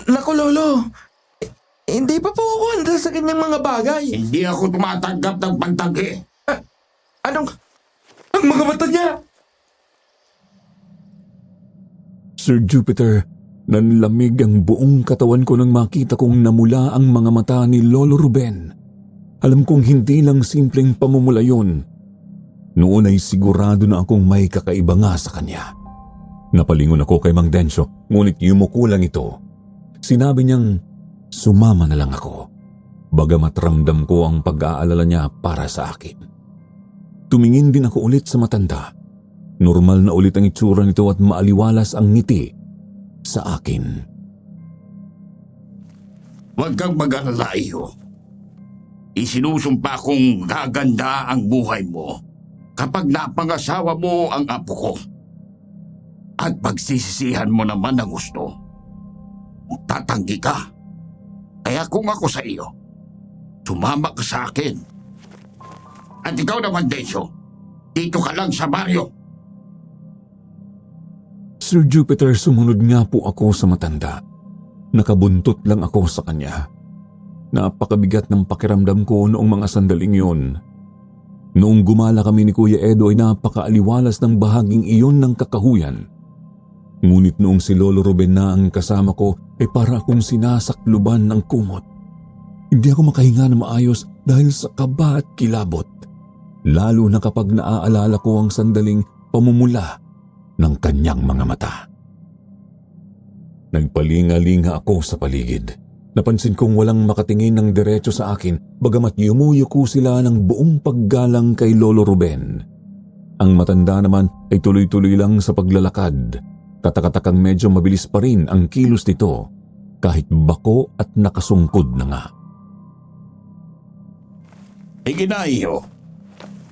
Naku, Lolo. Hindi pa po ako handa sa kanyang mga bagay. Hindi ako tumatanggap ng pantanggi. Anong... Ang mga mata niya! Sir Jupiter, nanlamig ang buong katawan ko nang makita kong namula ang mga mata ni Lolo Ruben. Alam kong hindi lang simpleng pamumula yun. Noon ay sigurado na akong may kakaiba nga sa kanya. Napalingon ako kay Mang Densyo, ngunit yumuko lang ito. Sinabi niyang sumama na lang ako, bagamat ramdam ko ang pag-aalala niya para sa akin. Tumingin din ako ulit sa matanda. Normal na ulit ang itsura nito at maaliwalas ang ngiti sa akin. Huwag kang mag-alala, iyo. Isinusumpa kong gaganda ang buhay mo kapag napangasawa mo ang apo ko. At pagsisisihan mo naman ang gusto, tatanggi ka. Kaya kung ako sa iyo, sumama ka sa akin. At ikaw naman, Densyo, dito ka lang sa baryo. Sir Jupiter, sumunod nga po ako sa matanda. Nakabuntot lang ako sa kanya. Napakabigat ng pakiramdam ko noong mga sandaling yun. Noong gumala kami ni Kuya Edo ay napakaaliwalas ng bahaging iyon ng kakahuyan. Ngunit noong si Lolo Ruben na ang kasama ko ay para akong sinasakluban ng kumot. Hindi ako makahinga na maayos dahil sa kaba at kilabot. Lalo na kapag naaalala ko ang sandaling pamumula ng kanyang mga mata. Nagpalinga-linga ako sa paligid. Napansin kong walang makatingin ng diretso sa akin bagamat yumuyuko sila ng buong paggalang kay Lolo Ruben. Ang matanda naman ay tuloy-tuloy lang sa paglalakad. Katakatakang medyo mabilis pa rin ang kilos nito kahit bako at nakasungkod na nga. Ignacio,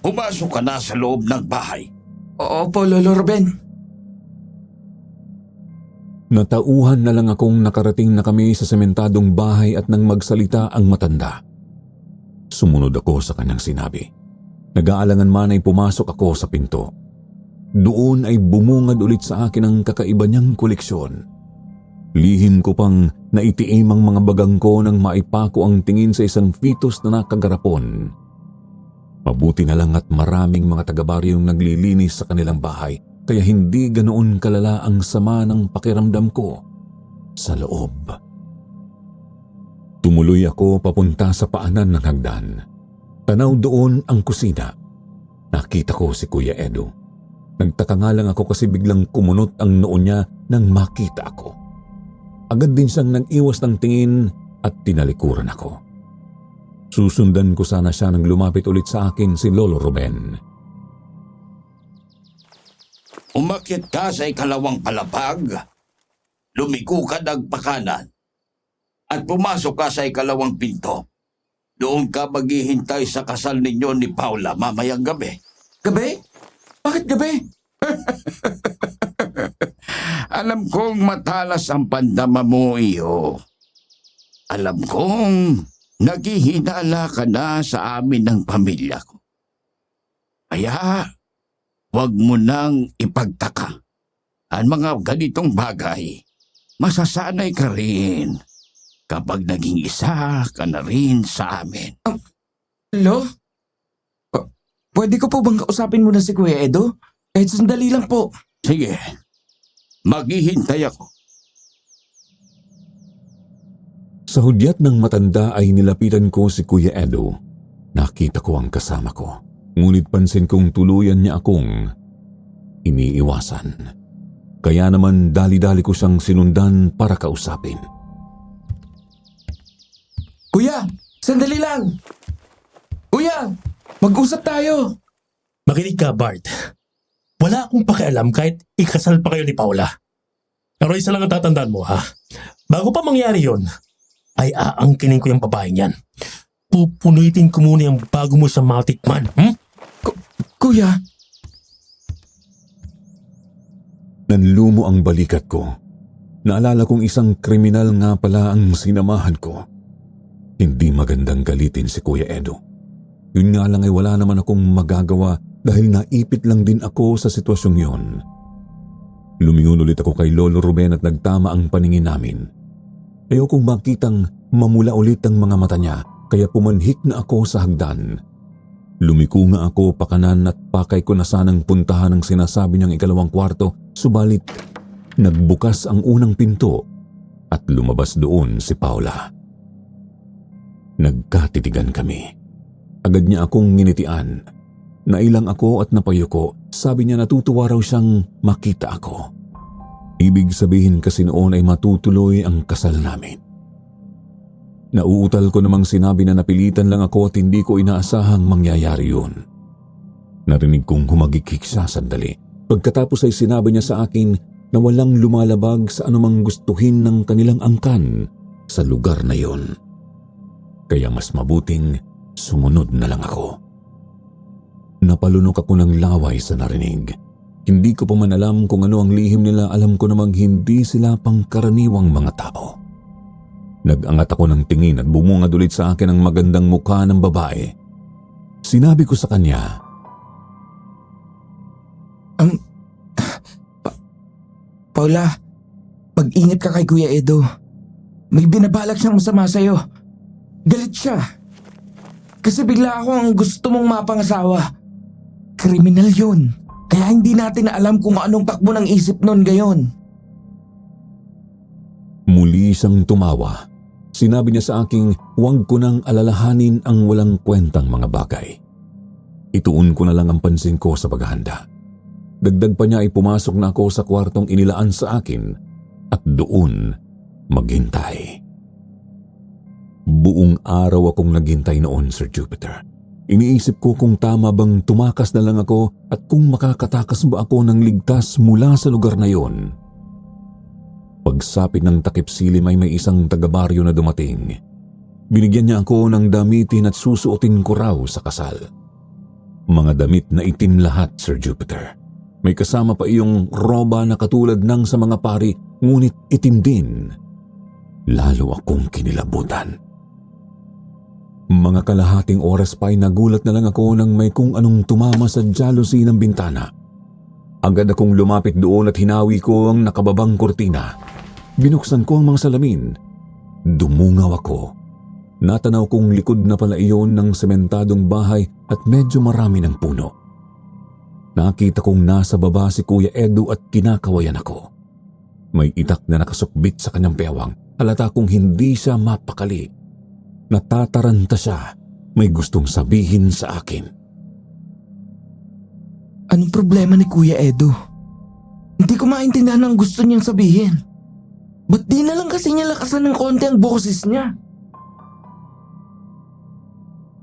pumasok ka na sa loob ng bahay. Opo, Lolo Ruben. Natauhan na lang akong nakarating na kami sa sementadong bahay at nang magsalita ang matanda. Sumunod ako sa kanyang sinabi. Nag-aalangan man ay pumasok ako sa pinto. Doon ay bumungad ulit sa akin ang kakaiba niyang koleksyon. Lihim ko pang naitiim ang mga bagang ko nang maipako ang tingin sa isang fetus na nakagarapon. Mabuti na lang at maraming mga taga-baryong naglilinis sa kanilang bahay kaya hindi ganoon kalala ang sama ng pakiramdam ko sa loob. Tumuloy ako papunta sa paanan ng hagdan. Tanaw doon ang kusina. Nakita ko si Kuya Edo. Nagtaka nga lang ako kasi biglang kumunot ang noo niya nang makita ako. Agad din siyang nag-iwas ng tingin at tinalikuran ako. Susundan ko sana siya nang lumapit ulit sa akin si Lolo Ruben. Umakyat ka sa ikalawang palapag, lumiko ka nagpakanan, at pumasok ka sa ikalawang pinto. Doon ka maghihintay sa kasal ninyo ni Paula mamayang gabi. Gabi? Bakit gabi? Alam kong matalas ang pandama mo, iyo. Alam kong naghihinala ka na sa amin ng pamilya ko. Kaya, huwag mo nang ipagtaka. Ang mga ganitong bagay, masasanay ka rin kapag naging isa ka na rin sa amin. Lo? Pwede ko po bang kausapin muna si Kuya Edo? Kahit sandali lang po. Sige, maghihintay ako. Sa hudyat ng matanda ay nilapitan ko si Kuya Edo. Nakita ko ang kasama ko. Ngunit pansin kong tuluyan niya akong iniiwasan. Kaya naman dali-dali ko siyang sinundan para kausapin. Kuya, sandali lang. Kuya, mag-usap tayo. Makinig ka, Bart. Wala akong pakialam kahit ikasal pa kayo ni Paula. Pero isa lang ang tatandaan mo, ha? Bago pa mangyari yon, ay aangkinin ko yung babaeng yan. Pupunitin ko muna yung bago mo siya matikman. Kuya, Nanlumo ang balikat ko. Naalala kong isang kriminal nga pala ang sinamahan ko. Hindi magandang galitin si Kuya Edo. Yun nga lang ay wala naman akong magagawa dahil naipit lang din ako sa sitwasyong yon. Lumingon ulit ako kay Lolo Ruben at nagtama ang paningin namin. Ayokong makitang mamula ulit ang mga mata niya kaya pumanhik na ako sa hagdan. Lumiko nga ako pakanan at pakay ko na sanang puntahan ang sinasabi niyang ikalawang kwarto, subalit nagbukas ang unang pinto at lumabas doon si Paula. Nagkatitigan kami. Agad niya akong nginitian. Nailang ako at napayuko. Sabi niya natutuwa raw siyang makita ako. Ibig sabihin kasi noon ay matutuloy ang kasal namin. Nauutal ko namang sinabi na napilitan lang ako at hindi ko inaasahang mangyayari yun. Narinig kong humagikik siya sandali. Pagkatapos ay sinabi niya sa akin na walang lumalabag sa anumang gustuhin ng kanilang angkan sa lugar na yon. Kaya mas mabuting sumunod na lang ako. Napalunok ako ng laway sa narinig. Hindi ko pa man alam kung ano ang lihim nila, alam ko namang hindi sila pangkaraniwang mga tao. Nag-angat ako ng tingin at bumungad ulit sa akin ang magandang mukha ng babae. Sinabi ko sa kanya, Paula, mag-ingat ka kay Kuya Edo. May binabalak siyang masama sa'yo. Galit siya. Kasi bigla ako ang gusto mong mapangasawa. Kriminal yun. Kaya hindi natin alam kung anong takbo ng isip nun gayon. Muli siyang tumawa. Sinabi niya sa aking huwag ko nang alalahanin ang walang kwentang mga bagay. Ituon ko na lang ang pansin ko sa paghahanda. Dagdag pa niya ay pumasok na ako sa kwartong inilaan sa akin at doon maghintay. Buong araw akong naghintay noon, Sir Jupiter. Iniisip ko kung tama bang tumakas na lang ako at kung makakatakas ba ako ng ligtas mula sa lugar na yon. Pagsapit ng takip silim ay may isang taga-baryo na dumating. Binigyan niya ako ng damitin at susuotin ko raw sa kasal. Mga damit na itim lahat, Sir Jupiter. May kasama pa iyong roba na katulad ng sa mga pari, ngunit itim din. Lalo akong kinilabutan. Mga kalahating oras pa ay nagulat na lang ako nang may kung anong tumama sa jalousie ng bintana. Agad akong lumapit doon at hinawi ko ang nakababang kurtina. Binuksan ko ang mga salamin. Dumungaw ako. Natanaw kong likod na pala iyon ng sementadong bahay at medyo marami ng puno. Nakita kong nasa baba si Kuya Edu at kinakawayan ako. May itak na nakasukbit sa kanyang bewang. Halata kong hindi siya mapakali. Natataranta siya. May gustong sabihin sa akin. Anong problema ni Kuya Edu? Hindi ko maintindihan ang gusto niyang sabihin. Ba't di na lang kasi niya lakasan ng konti ang boses niya?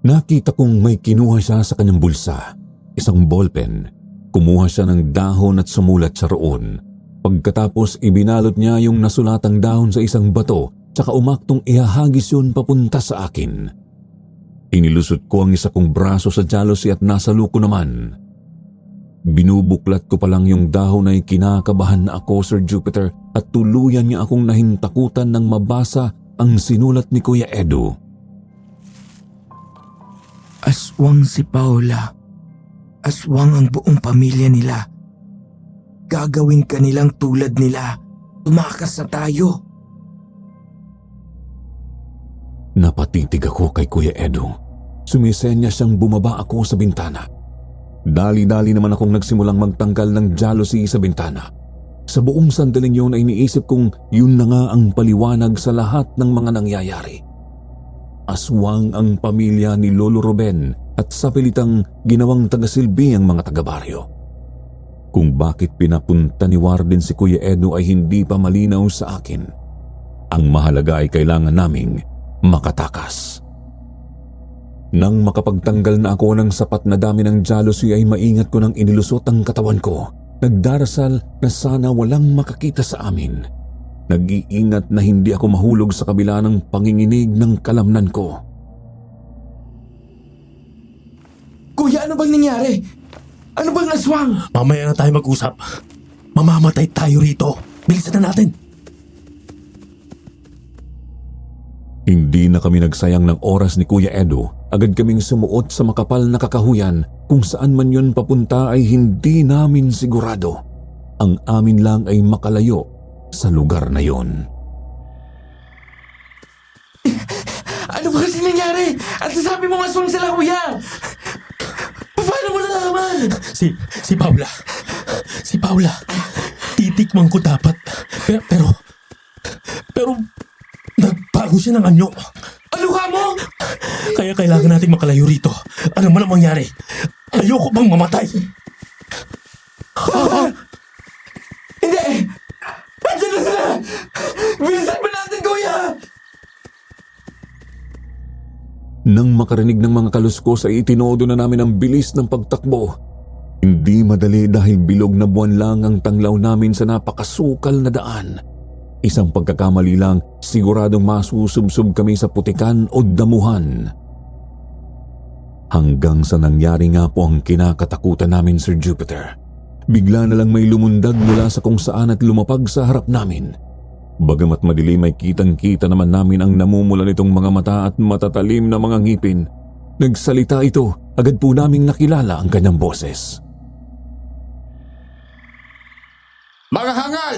Nakita kong may kinuha siya sa kanyang bulsa. Isang ballpen. Kumuha siya ng dahon at sumulat sa roon. Pagkatapos ibinalot niya yung nasulatang dahon sa isang bato tsaka umaktong ihahagis yun papunta sa akin. Inilusot ko ang isa kong braso sa jalousie at nasa luko naman. Binubuklat ko pa lang yung dahon ay kinakabahan na ako, Sir Jupiter, at tuluyan niya akong nahintakutan nang mabasa ang sinulat ni Kuya Edu. Aswang si Paula. Aswang ang buong pamilya nila. Gagawin ka nilang tulad nila. Tumakas na tayo. Napatitig ako kay Kuya Edu. Sumisenya siyang bumaba ako sa bintana. Dali-dali naman akong nagsimulang magtanggal ng jalousie sa bintana. Sa buong sandaling yun ay iniisip kong yun na nga ang paliwanag sa lahat ng mga nangyayari. Aswang ang pamilya ni Lolo Ruben at sa pilitang ginawang tagasilbi ang mga taga-baryo. Kung bakit pinapunta ni Warden si Kuya Edu ay hindi pa malinaw sa akin. Ang mahalaga ay kailangan naming makatakas. Nang makapagtanggal na ako ng sapat na dami ng jalousie ay maingat ko nang inilusot ang katawan ko. Nagdarasal na sana walang makakita sa amin. Nag-iingat na hindi ako mahulog sa kabila ng panginginig ng kalamnan ko. Kuya, ano bang nangyari? Ano bang aswang? Mamaya na tayo mag-usap. Mamamatay tayo rito. Bilisan na natin. Hindi na kami nagsayang ng oras ni Kuya Edu. Agad kaming sumuot sa makapal na kakahuyan. Kung saan man yun papunta ay hindi namin sigurado. Ang amin lang ay makalayo sa lugar na yon. Ano ba kasi nangyari? At sasabi mo aswang sila, kuya! Paano mo nalaman? Si Paula. Si Paula. Titikman ko dapat. Pero nagbago siya ng anyo. Ano ka mo? Kaya kailangan nating makalayo rito. Ano man ang mangyari. Ayoko bang mamatay? Hindi! Andiyan na sila! Bilisan pa natin, kuya! Nang makarinig ng mga kaluskos ay itinodo na namin ang bilis ng pagtakbo. Hindi madali dahil bilog na buwan lang ang tanglaw namin sa napakasukal na daan. Isang pagkakamali lang, siguradong masusubsob kami sa putikan o damuhan. Hanggang sa nangyari nga po ang kinakatakutan namin, Sir Jupiter. Bigla na lang may lumundag mula sa kung saan at lumapag sa harap namin. Bagamat madilim ay kitang-kita naman namin ang namumula nitong mga mata at matatalim na mga ngipin. Nagsalita ito, agad po naming nakilala ang kanyang boses. Mga hangal!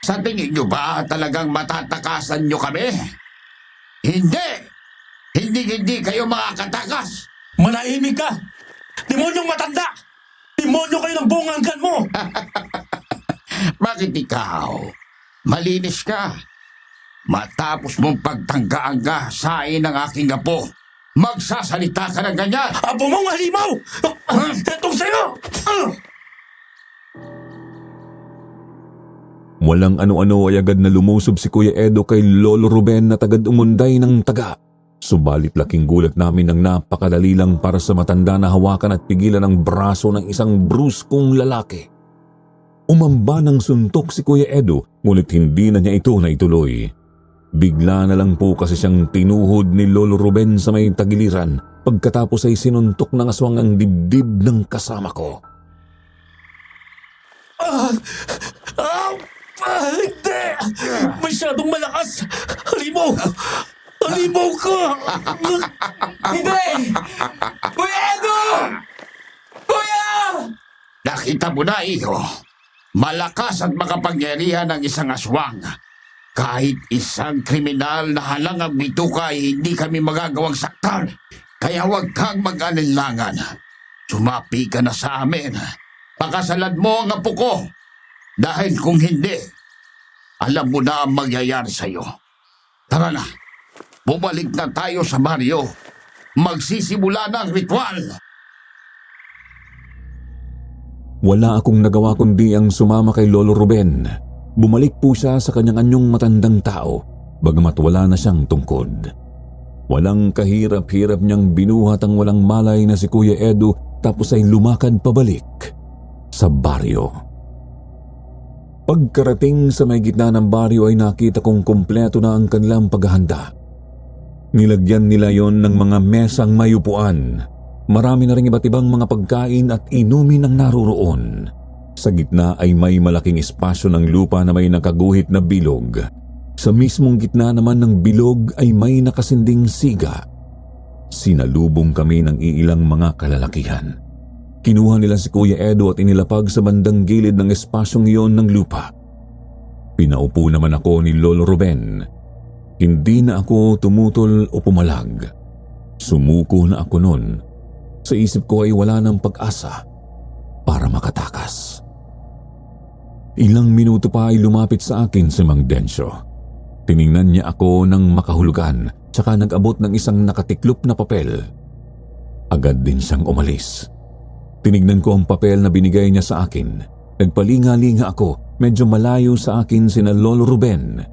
Sa tingin nyo ba talagang matatakasan nyo kami? Hindi! Hindi kayo makakatakas! Manahimik ka! Demonyong matanda! Demonyo kayo ng buong hanggan mo! Bakit ikaw? Malinis ka. Matapos mong pagtanggaangga sain ng aking apo, magsasalita ka ng ganyan! Apo mong halimaw! Itong sa'yo! Walang ano-ano ay agad na lumusob si Kuya Edo kay Lolo Ruben na tagad umunday ng taga. Subalit laking gulat namin ng napakadali lang para sa matanda na hawakan at pigilan ang braso ng isang bruskong lalaki. Umamba ng suntok si Kuya Edo, ngunit hindi na niya ito naituloy. Bigla na lang po kasi siyang tinuhod ni Lolo Ruben sa may tagiliran, pagkatapos ay sinuntok ng aswang ang dibdib ng kasama ko. Hindi! Masyadong malakas! Halimaw! Halimaw ka! Hindi! Kuya Edo! Kuya! Nakita mo na, iho. Malakas at makapangyarihan ng isang aswang. Kahit isang kriminal na halangang bituka ay hindi kami magagawang saktan. Kaya huwag kang mag-alinlangan. Sumapi ka na sa amin. Pakasalan mo ang apo ko. Dahil kung hindi, alam mo na ang mangyayari sa'yo. Tara na, bumalik na tayo sa baryo. Magsisimula na ang ritual. Wala akong nagawa kundi ang sumama kay Lolo Ruben. Bumalik po siya sa kanyang anyong matandang tao, bagamat wala na siyang tungkod. Walang kahirap-hirap niyang binuhat ang walang malay na si Kuya Edo, tapos ay lumakad pabalik sa baryo. Pagkarating sa may gitna ng baryo ay nakita kong kumpleto na ang kanilang paghahanda. Nilagyan nila yon ng mga mesang may upuan. Marami na rin iba't ibang mga pagkain at inumin ang naroroon. Sa gitna ay may malaking espasyo ng lupa na may nakaguhit na bilog. Sa mismong gitna naman ng bilog ay may nakasinding siga. Sinalubong kami ng iilang mga kalalakihan. Kinuha nila si Kuya Edo at inilapag sa bandang gilid ng espasyong iyon ng lupa. Pinaupo naman ako ni Lolo Ruben. Hindi na ako tumutol o pumalag. Sumuko na ako noon. Sa isip ko ay wala ng pag-asa para makatakas. Ilang minuto pa ay lumapit sa akin si Mang Densyo. Tiningnan niya ako ng makahulugan, tsaka nag-abot ng isang nakatiklop na papel. Agad din siyang umalis. Tinignan ko ang papel na binigay niya sa akin. Nagpalinga-linga ako, medyo malayo sa akin sina Lolo Ruben.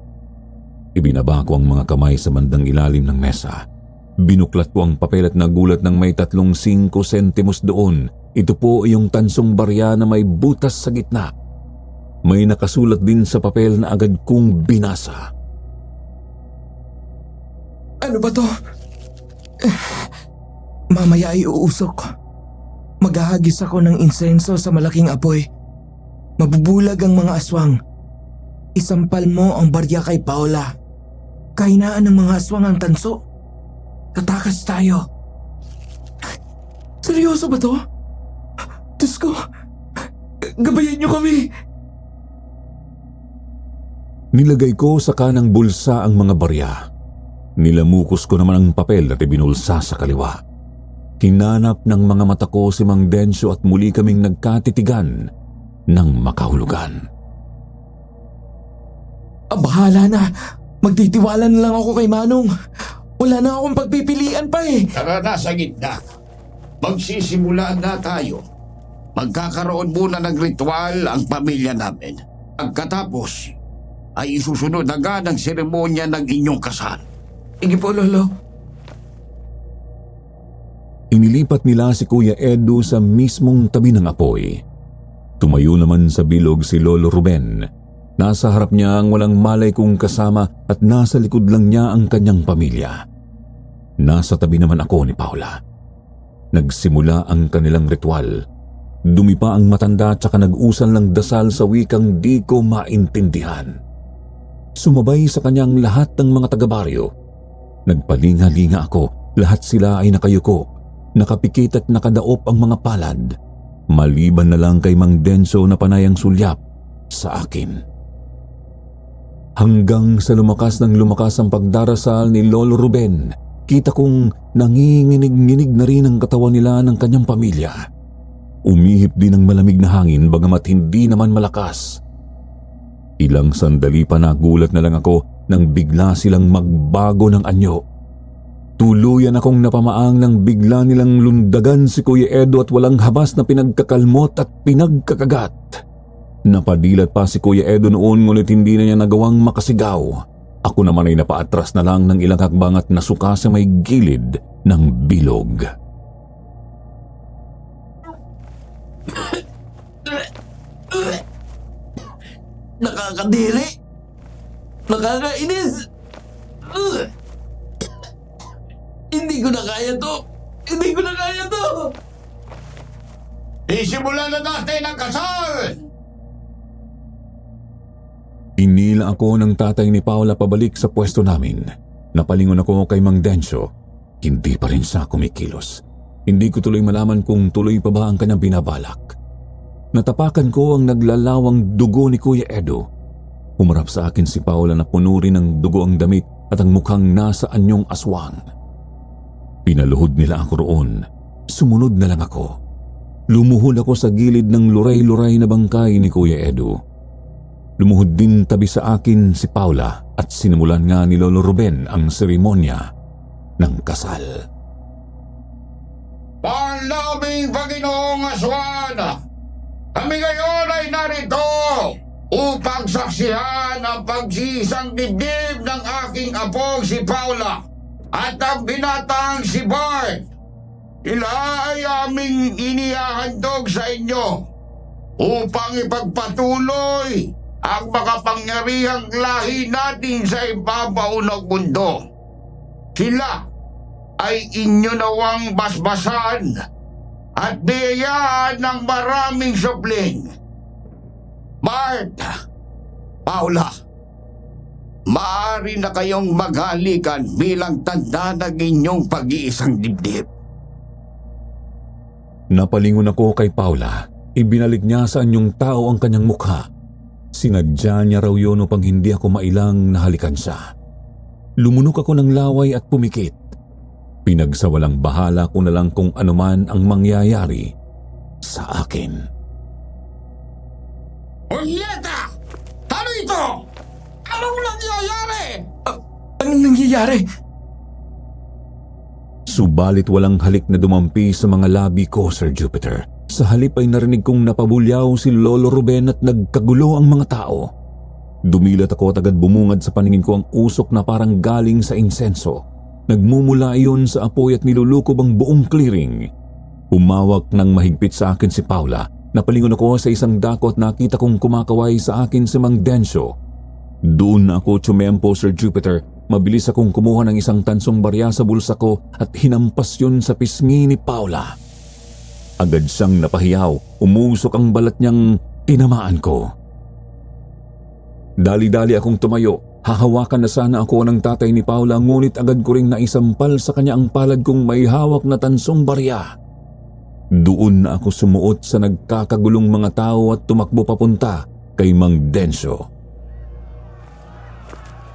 Ibinaba ko ang mga kamay sa bandang ilalim ng mesa. Binuklat ko ang papel at nagulat ng may 3 5 sentimos doon. Ito po yung tansong barya na may butas sa gitna. May nakasulat din sa papel na agad kong binasa. Ano ba to? Mamaya ay uusok. Maghahagis ako ng insenso sa malaking apoy. Mabubulag ang mga aswang. Isampal mo ang barya kay Paula. Kahinaan ng mga aswang ang tanso. Tatakas tayo. Seryoso ba to? Diyos ko, gabayan niyo kami. Nilagay ko sa kanang bulsa ang mga barya. Nilamukos ko naman ang papel at ibinulsa sa kaliwa. Hinanap ng mga mata ko si Mang Densyo at muli kaming nagkatitigan ng makahulugan. Bahala na. Magtitiwala na lang ako kay Manong. Wala na akong pagpipilian pa eh. Tara na sa gitna. Magsisimula na tayo. Magkakaroon muna ng ritual ang pamilya namin. Pagkatapos, ay isusunod agad ang seremonya ng inyong kasal. Sige po, Lolo. Inilipat nila si Kuya Edo sa mismong tabi ng apoy. Tumayo naman sa bilog si Lolo Ruben. Nasa harap niya ang walang malay kong kasama at nasa likod lang niya ang kanyang pamilya. Nasa tabi naman ako ni Paula. Nagsimula ang kanilang ritual. Dumipa ang matanda at saka nag-usal ng dasal sa wikang di ko maintindihan. Sumabay sa kanyang lahat ng mga taga-baryo. Nagpalinga-linga ako. Lahat sila ay nakayuko. Nakapikit at nakadaop ang mga palad, maliban na lang kay Mang Densyo na panayang sulyap sa akin. Hanggang sa lumakas ang pagdarasal ni Lolo Ruben, kita kong nanginginig-nginig na rin ang katawan nila ng kanyang pamilya. Umihip din ang malamig na hangin bagamat hindi naman malakas. Ilang sandali pa nagulat na lang ako nang bigla silang magbago ng anyo. Tuluyan akong napamaang nang bigla nilang lundagan si Kuya Edo at walang habas na pinagkakalmot at pinagkakagat. Napadilat pa si Kuya Edo noon ngunit hindi na niya nagawang makasigaw. Ako naman ay napaatras na lang ng ilang hakbang at nasuka sa may gilid ng bilog. Nakakadiri! Nakakainis! Hindi ko na kaya to! Hindi ko na kaya to! Isimulan na natin ang kasal! Inila ako ng tatay ni Paula pabalik sa pwesto namin. Napalingon ako kay Mang Densyo. Hindi pa rin siya kumikilos. Hindi ko tuloy malaman kung tuloy pa ba ang kanyang binabalak. Natapakan ko ang naglalawang dugo ni Kuya Edo. Humarap sa akin si Paula na puno rin ng dugo ang damit at ang mukhang nasa anyong aswang. Pinaluhod nila ako roon. Sumunod na lang ako. Lumuhod ako sa gilid ng luray-luray na bangkay ni Kuya Edo. Lumuhod din tabi sa akin si Paula at sinimulan nga ni Lolo Ruben ang seremonya ng kasal. Mahal naming Panginoong Aswan, kami ngayon ay narito upang saksihan ang pagsisang dibdib ng aking apong si Paula at ang binatang si Bart. Sila ay aming inihahandog sa inyo upang ipagpatuloy ang makapangyarihang lahi natin sa ibabaw ng mundo. Sila ay inyo nawang basbasan at biyayaan ng maraming supling. Bart, Paula, maaari na kayong maghalikan bilang tanda ng inyong pag-iisang dibdib. Napalingon ako kay Paula. Ibinalik niya sa anyong tao ang kanyang mukha. Sinadya niya raw yun upang hindi ako mailang nahalikan siya. Lumunok ako ng laway at pumikit. Pinagsawalang bahala ko na lang kung anuman ang mangyayari sa akin. Julieta! Ano ito? Anong nangyayari? Anong nangyayari? Subalit walang halik na dumampi sa mga labi ko, Sir Jupiter. Sa halip ay narinig kong napabulyaw si Lolo Ruben at nagkagulo ang mga tao. Dumilat ako at agad bumungad sa paningin ko ang usok na parang galing sa insenso. Nagmumula iyon sa apoy at nilulukob ang buong clearing. Umawak ng mahigpit sa akin si Paula. Napalingon ako sa isang dako at nakita kong kumakaway sa akin si Mang Densyo. Doon na ako tsumempo, Sir Jupiter. Mabilis akong kumuha ng isang tansong barya sa bulsa ko at hinampas yun sa pisngi ni Paula. Agad siyang napahiyaw. Umusok ang balat niyang tinamaan ko. Dali-dali akong tumayo. Hahawakan na sana ako ng tatay ni Paula ngunit agad ko ring naisampal sa kanya ang palad kong may hawak na tansong barya. Doon na ako sumuot sa nagkakagulong mga tao at tumakbo papunta kay Mang Densyo.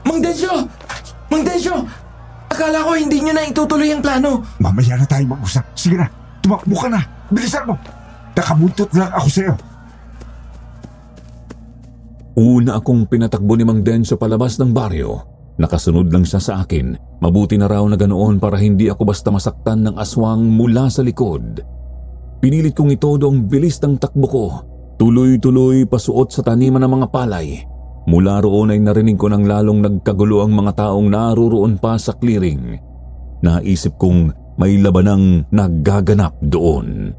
Mang Densyo! Mang Densyo! Akala ko hindi niyo na itutuloy ang plano. Mamaya na tayo mag-usap. Sige na, tumakbo ka na. Bilisan mo. Nakabuntot lang ako sa'yo. Una akong pinatakbo ni Mang Densyo palabas ng baryo. Nakasunod lang siya sa akin. Mabuti na raw na ganoon para hindi ako basta masaktan ng aswang mula sa likod. Pinilit kong itodo ang bilis ng takbo ko. Tuloy-tuloy pasuot sa taniman ng mga palay. Mula roon ay narinig ko ng lalong nagkagulo ang mga taong naruroon pa sa clearing. Naisip kong may labanang nagaganap doon.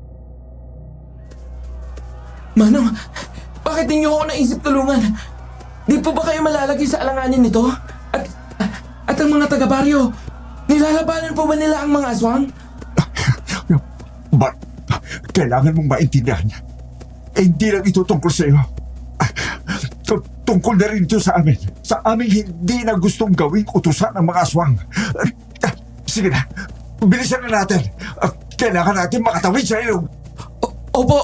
Manong, bakit ninyo ako naisip tulungan? Di po ba kayo malalagay sa alanganin nito? At ang mga taga-baryo, nilalabanan po ba nila ang mga aswang? But, kailangan mong maintindihan. Hindi lang ito tungkol sa iyo. Tungkol na rin ito sa amin. Sa aming hindi na gustong gawing utusan ng mga aswang. Sige na, bilisan na natin. Kailangan natin makatawid sa ilog. Opo.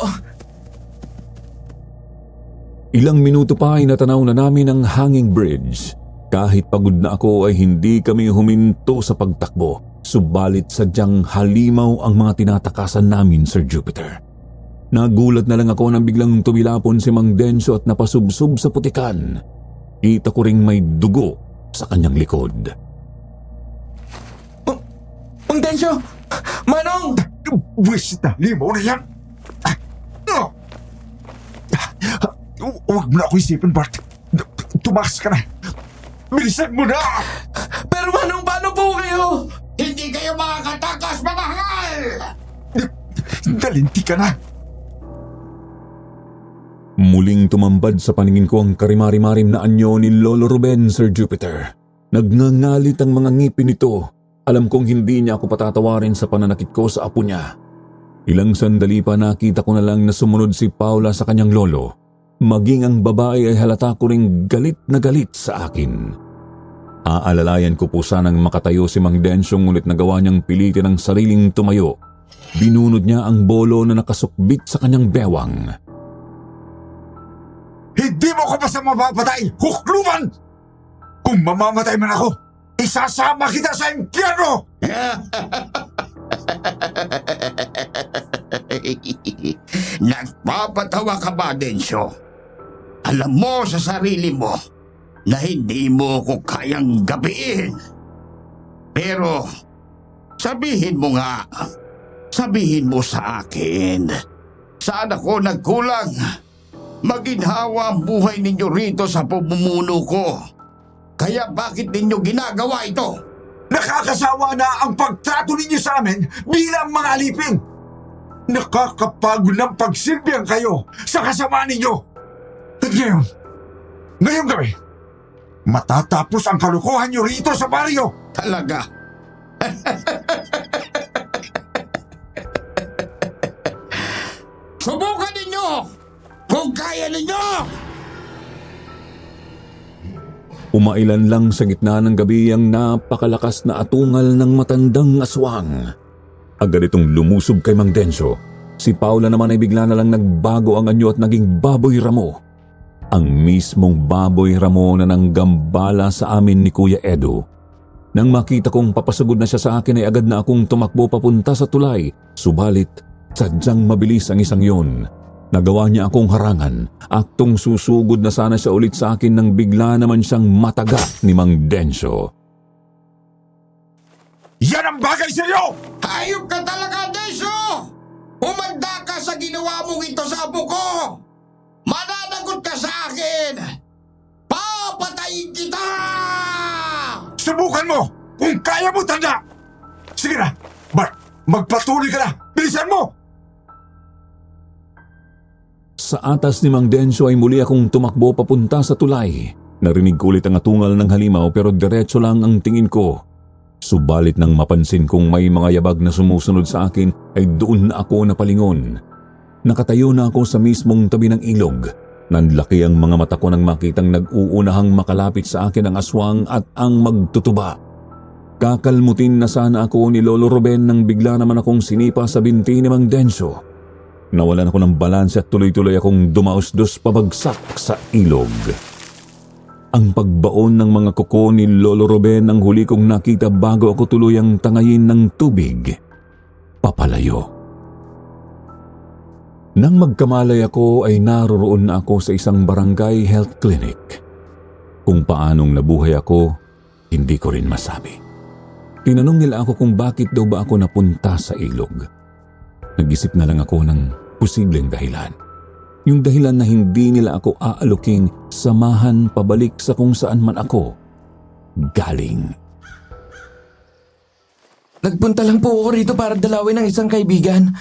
Ilang minuto pa ay natanaw na namin ang hanging bridge. Kahit pagod na ako ay hindi kami huminto sa pagtakbo. Subalit sadyang halimaw ang mga tinatakasan namin, Sir Jupiter. Nagulat na lang ako nang biglang tumilapon si Mang Densyo at napasubsob sa putikan. Kita ko ring may dugo sa kanyang likod. Mang Densyo! Manong! Buwis na limaw na yan! Huwag mo na ako isipin, Bart. Tumakas ka na. Bilisan mo na! Pero Manong, paano po kayo? Hindi kayo makakatakas, mga hangal! Dalinti ka na. Muling tumambad sa paningin ko ang karimari-marim na anyo ni Lolo Ruben, Sir Jupiter. Nagngangalit ang mga ngipin nito. Alam kong hindi niya ako patatawarin sa pananakit ko sa apo niya. Ilang sandali pa nakita ko na lang na sumunod si Paula sa kanyang lolo. Maging ang babae ay halata ko ring galit na galit sa akin. Aalalayan ko po sanang makatayo si Mang Densyo ngunit nagawa niyang pilitin ang sariling tumayo. Binunod niya ang bolo na nakasukbit sa kanyang bewang. Hindi mo ko basta mapapatay, hukluman! Kung mamamatay man ako, isasama kita sa impyerno! Nagpapatawa ka ba, Densyo? Alam mo sa sarili mo na hindi mo ko kayang gabiin. Pero sabihin mo nga, sabihin mo sa akin, saan ako nagkulang? Maginhawa ang buhay ninyo rito sa pamumuno ko. Kaya bakit ninyo ginagawa ito? Nakakasawa na ang pagtrato ninyo sa amin bilang mga alipin. Nakakapagod ng pagsilbihan kayo sa kasama ninyo. At ngayong gabi, matatapos ang kalukuhan nyo rito sa baryo. Talaga? Subukan ninyo kung kaya ninyo! Umailan lang sa gitna ng gabi ang napakalakas na atungal ng matandang aswang. Agad itong lumusob kay Mang Densyo. Si Paula naman ay bigla na lang nagbago ang anyo at naging baboy ramo. Ang mismong baboy ramo na nanggambala sa amin ni Kuya Edo. Nang makita kong papasugod na siya sa akin ay agad na akong tumakbo papunta sa tulay. Subalit, sadyang mabilis ang isang yun. Nagawa niya akong harangan. Aktong susugod na sana siya ulit sa akin nang bigla naman siyang mataga ni Mang Densyo. Yan ang bagay sa iyo! Hayop ka talaga, Densyo! Umanda ka sa ginawa mong ito sa apo ko! Mananagot ka sa akin! Papatayin kita! Subukan mo kung kaya mo, tanda! Sige na, Bart, magpatuloy ka na! Bilisan mo! Sa atas ni Mang Densyo ay muli akong tumakbo papunta sa tulay. Narinig ko ulit ang atungal ng halimaw pero diretso lang ang tingin ko. Subalit nang mapansin kong may mga yabag na sumusunod sa akin ay doon na ako napalingon. Nakatayo na ako sa mismong tabi ng ilog. Nanlaki ang mga mata ko nang makitang nag-uunahang makalapit sa akin ang aswang at ang magtutuba. Kakalmutin na sana ako ni Lolo Ruben nang bigla naman akong sinipa sa binti ni Mang Densyo. Nawalan ako ng balanse at tuloy-tuloy akong dumausdos pabagsak sa ilog. Ang pagbaon ng mga kuko ni Lolo Ruben ang huli kong nakita bago ako tuluyang tangayin ng tubig. Papalayo. Nang magkamalay ako ay naroroon na ako sa isang barangay health clinic. Kung paanong nabuhay ako, hindi ko rin masabi. Tinanong nila ako kung bakit daw ba ako napunta sa ilog. Nag-isip na lang ako ng posibleng dahilan. Yung dahilan na hindi nila ako aaluking samahan pabalik sa kung saan man ako galing. Nagpunta lang po ako rito para dalawin ng isang kaibigan.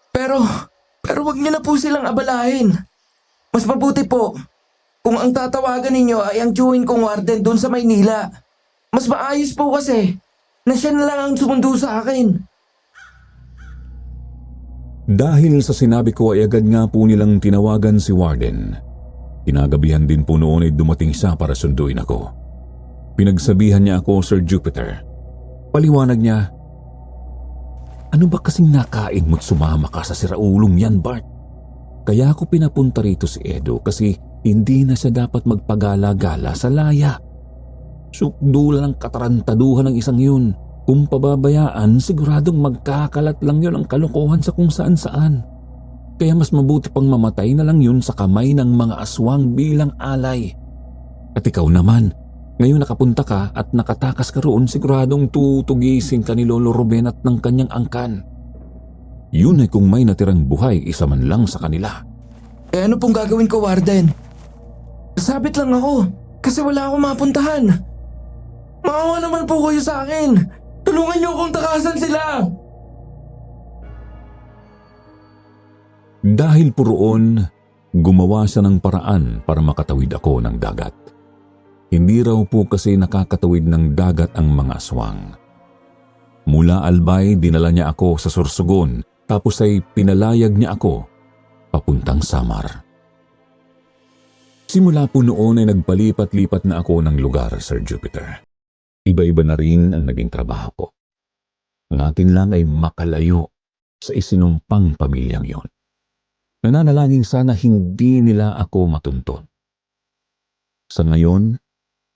Pero wag niyo na po silang abalahin. Mas mabuti po kung ang tatawagan ninyo ay ang tiyuhin kong warden doon sa Maynila. Mas maayos po kasi na siya na lang ang sumundo sa akin. Dahil sa sinabi ko ay agad nga po nilang tinawagan si Warden. Kinagabihan din po noon ay dumating siya para sunduin ako. Pinagsabihan niya ako, Sir Jupiter. Paliwanag niya, ano ba kasing nakain mo't sumama ka sa siraulong yan, Bart? Kaya ako pinapunta rito si Edo kasi hindi na siya dapat magpagala-gala sa laya. Sukdula ng katarantaduhan ng isang yun. Kung pababayaan, siguradong magkakalat lang yun ang kalokohan sa kung saan-saan. Kaya mas mabuti pang mamatay na lang yun sa kamay ng mga aswang bilang alay. At ikaw naman, Ngayon nakapunta ka at nakatakas ka roon, siguradong tutugisin ka ni Lolo Ruben at ng kanyang angkan. Yun ay kung may natirang buhay isa man lang sa kanila. Eh ano pong gagawin ko, Warden? Sabit lang ako kasi wala akong mapuntahan. Maawa naman po kayo sa akin. Tulungan niyo akong takasan sila. Dahil po roon, gumawa siya ng paraan para makatawid ako ng dagat. Hindi raw po kasi nakakatawid ng dagat ang mga aswang. Mula Albay, dinala niya ako sa Sorsogon, tapos ay pinalayag niya ako papuntang Samar. Simula po noon ay nagpalipat-lipat na ako ng lugar, Sir Jupiter. Iba-iba na rin ang naging trabaho ko. Ang akin lang ay makalayo sa isinumpang pamilyang yon. Nananalangin sana hindi nila ako matuntun. Sa ngayon,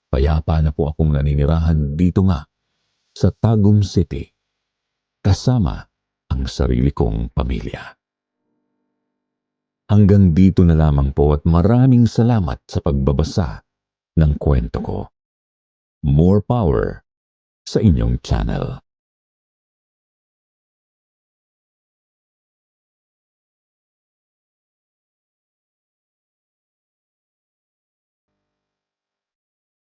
payapa na po akong naninirahan dito nga sa Tagum City kasama ang sarili kong pamilya. Hanggang dito na lamang po at maraming salamat sa pagbabasa ng kwento ko. More power sa inyong channel.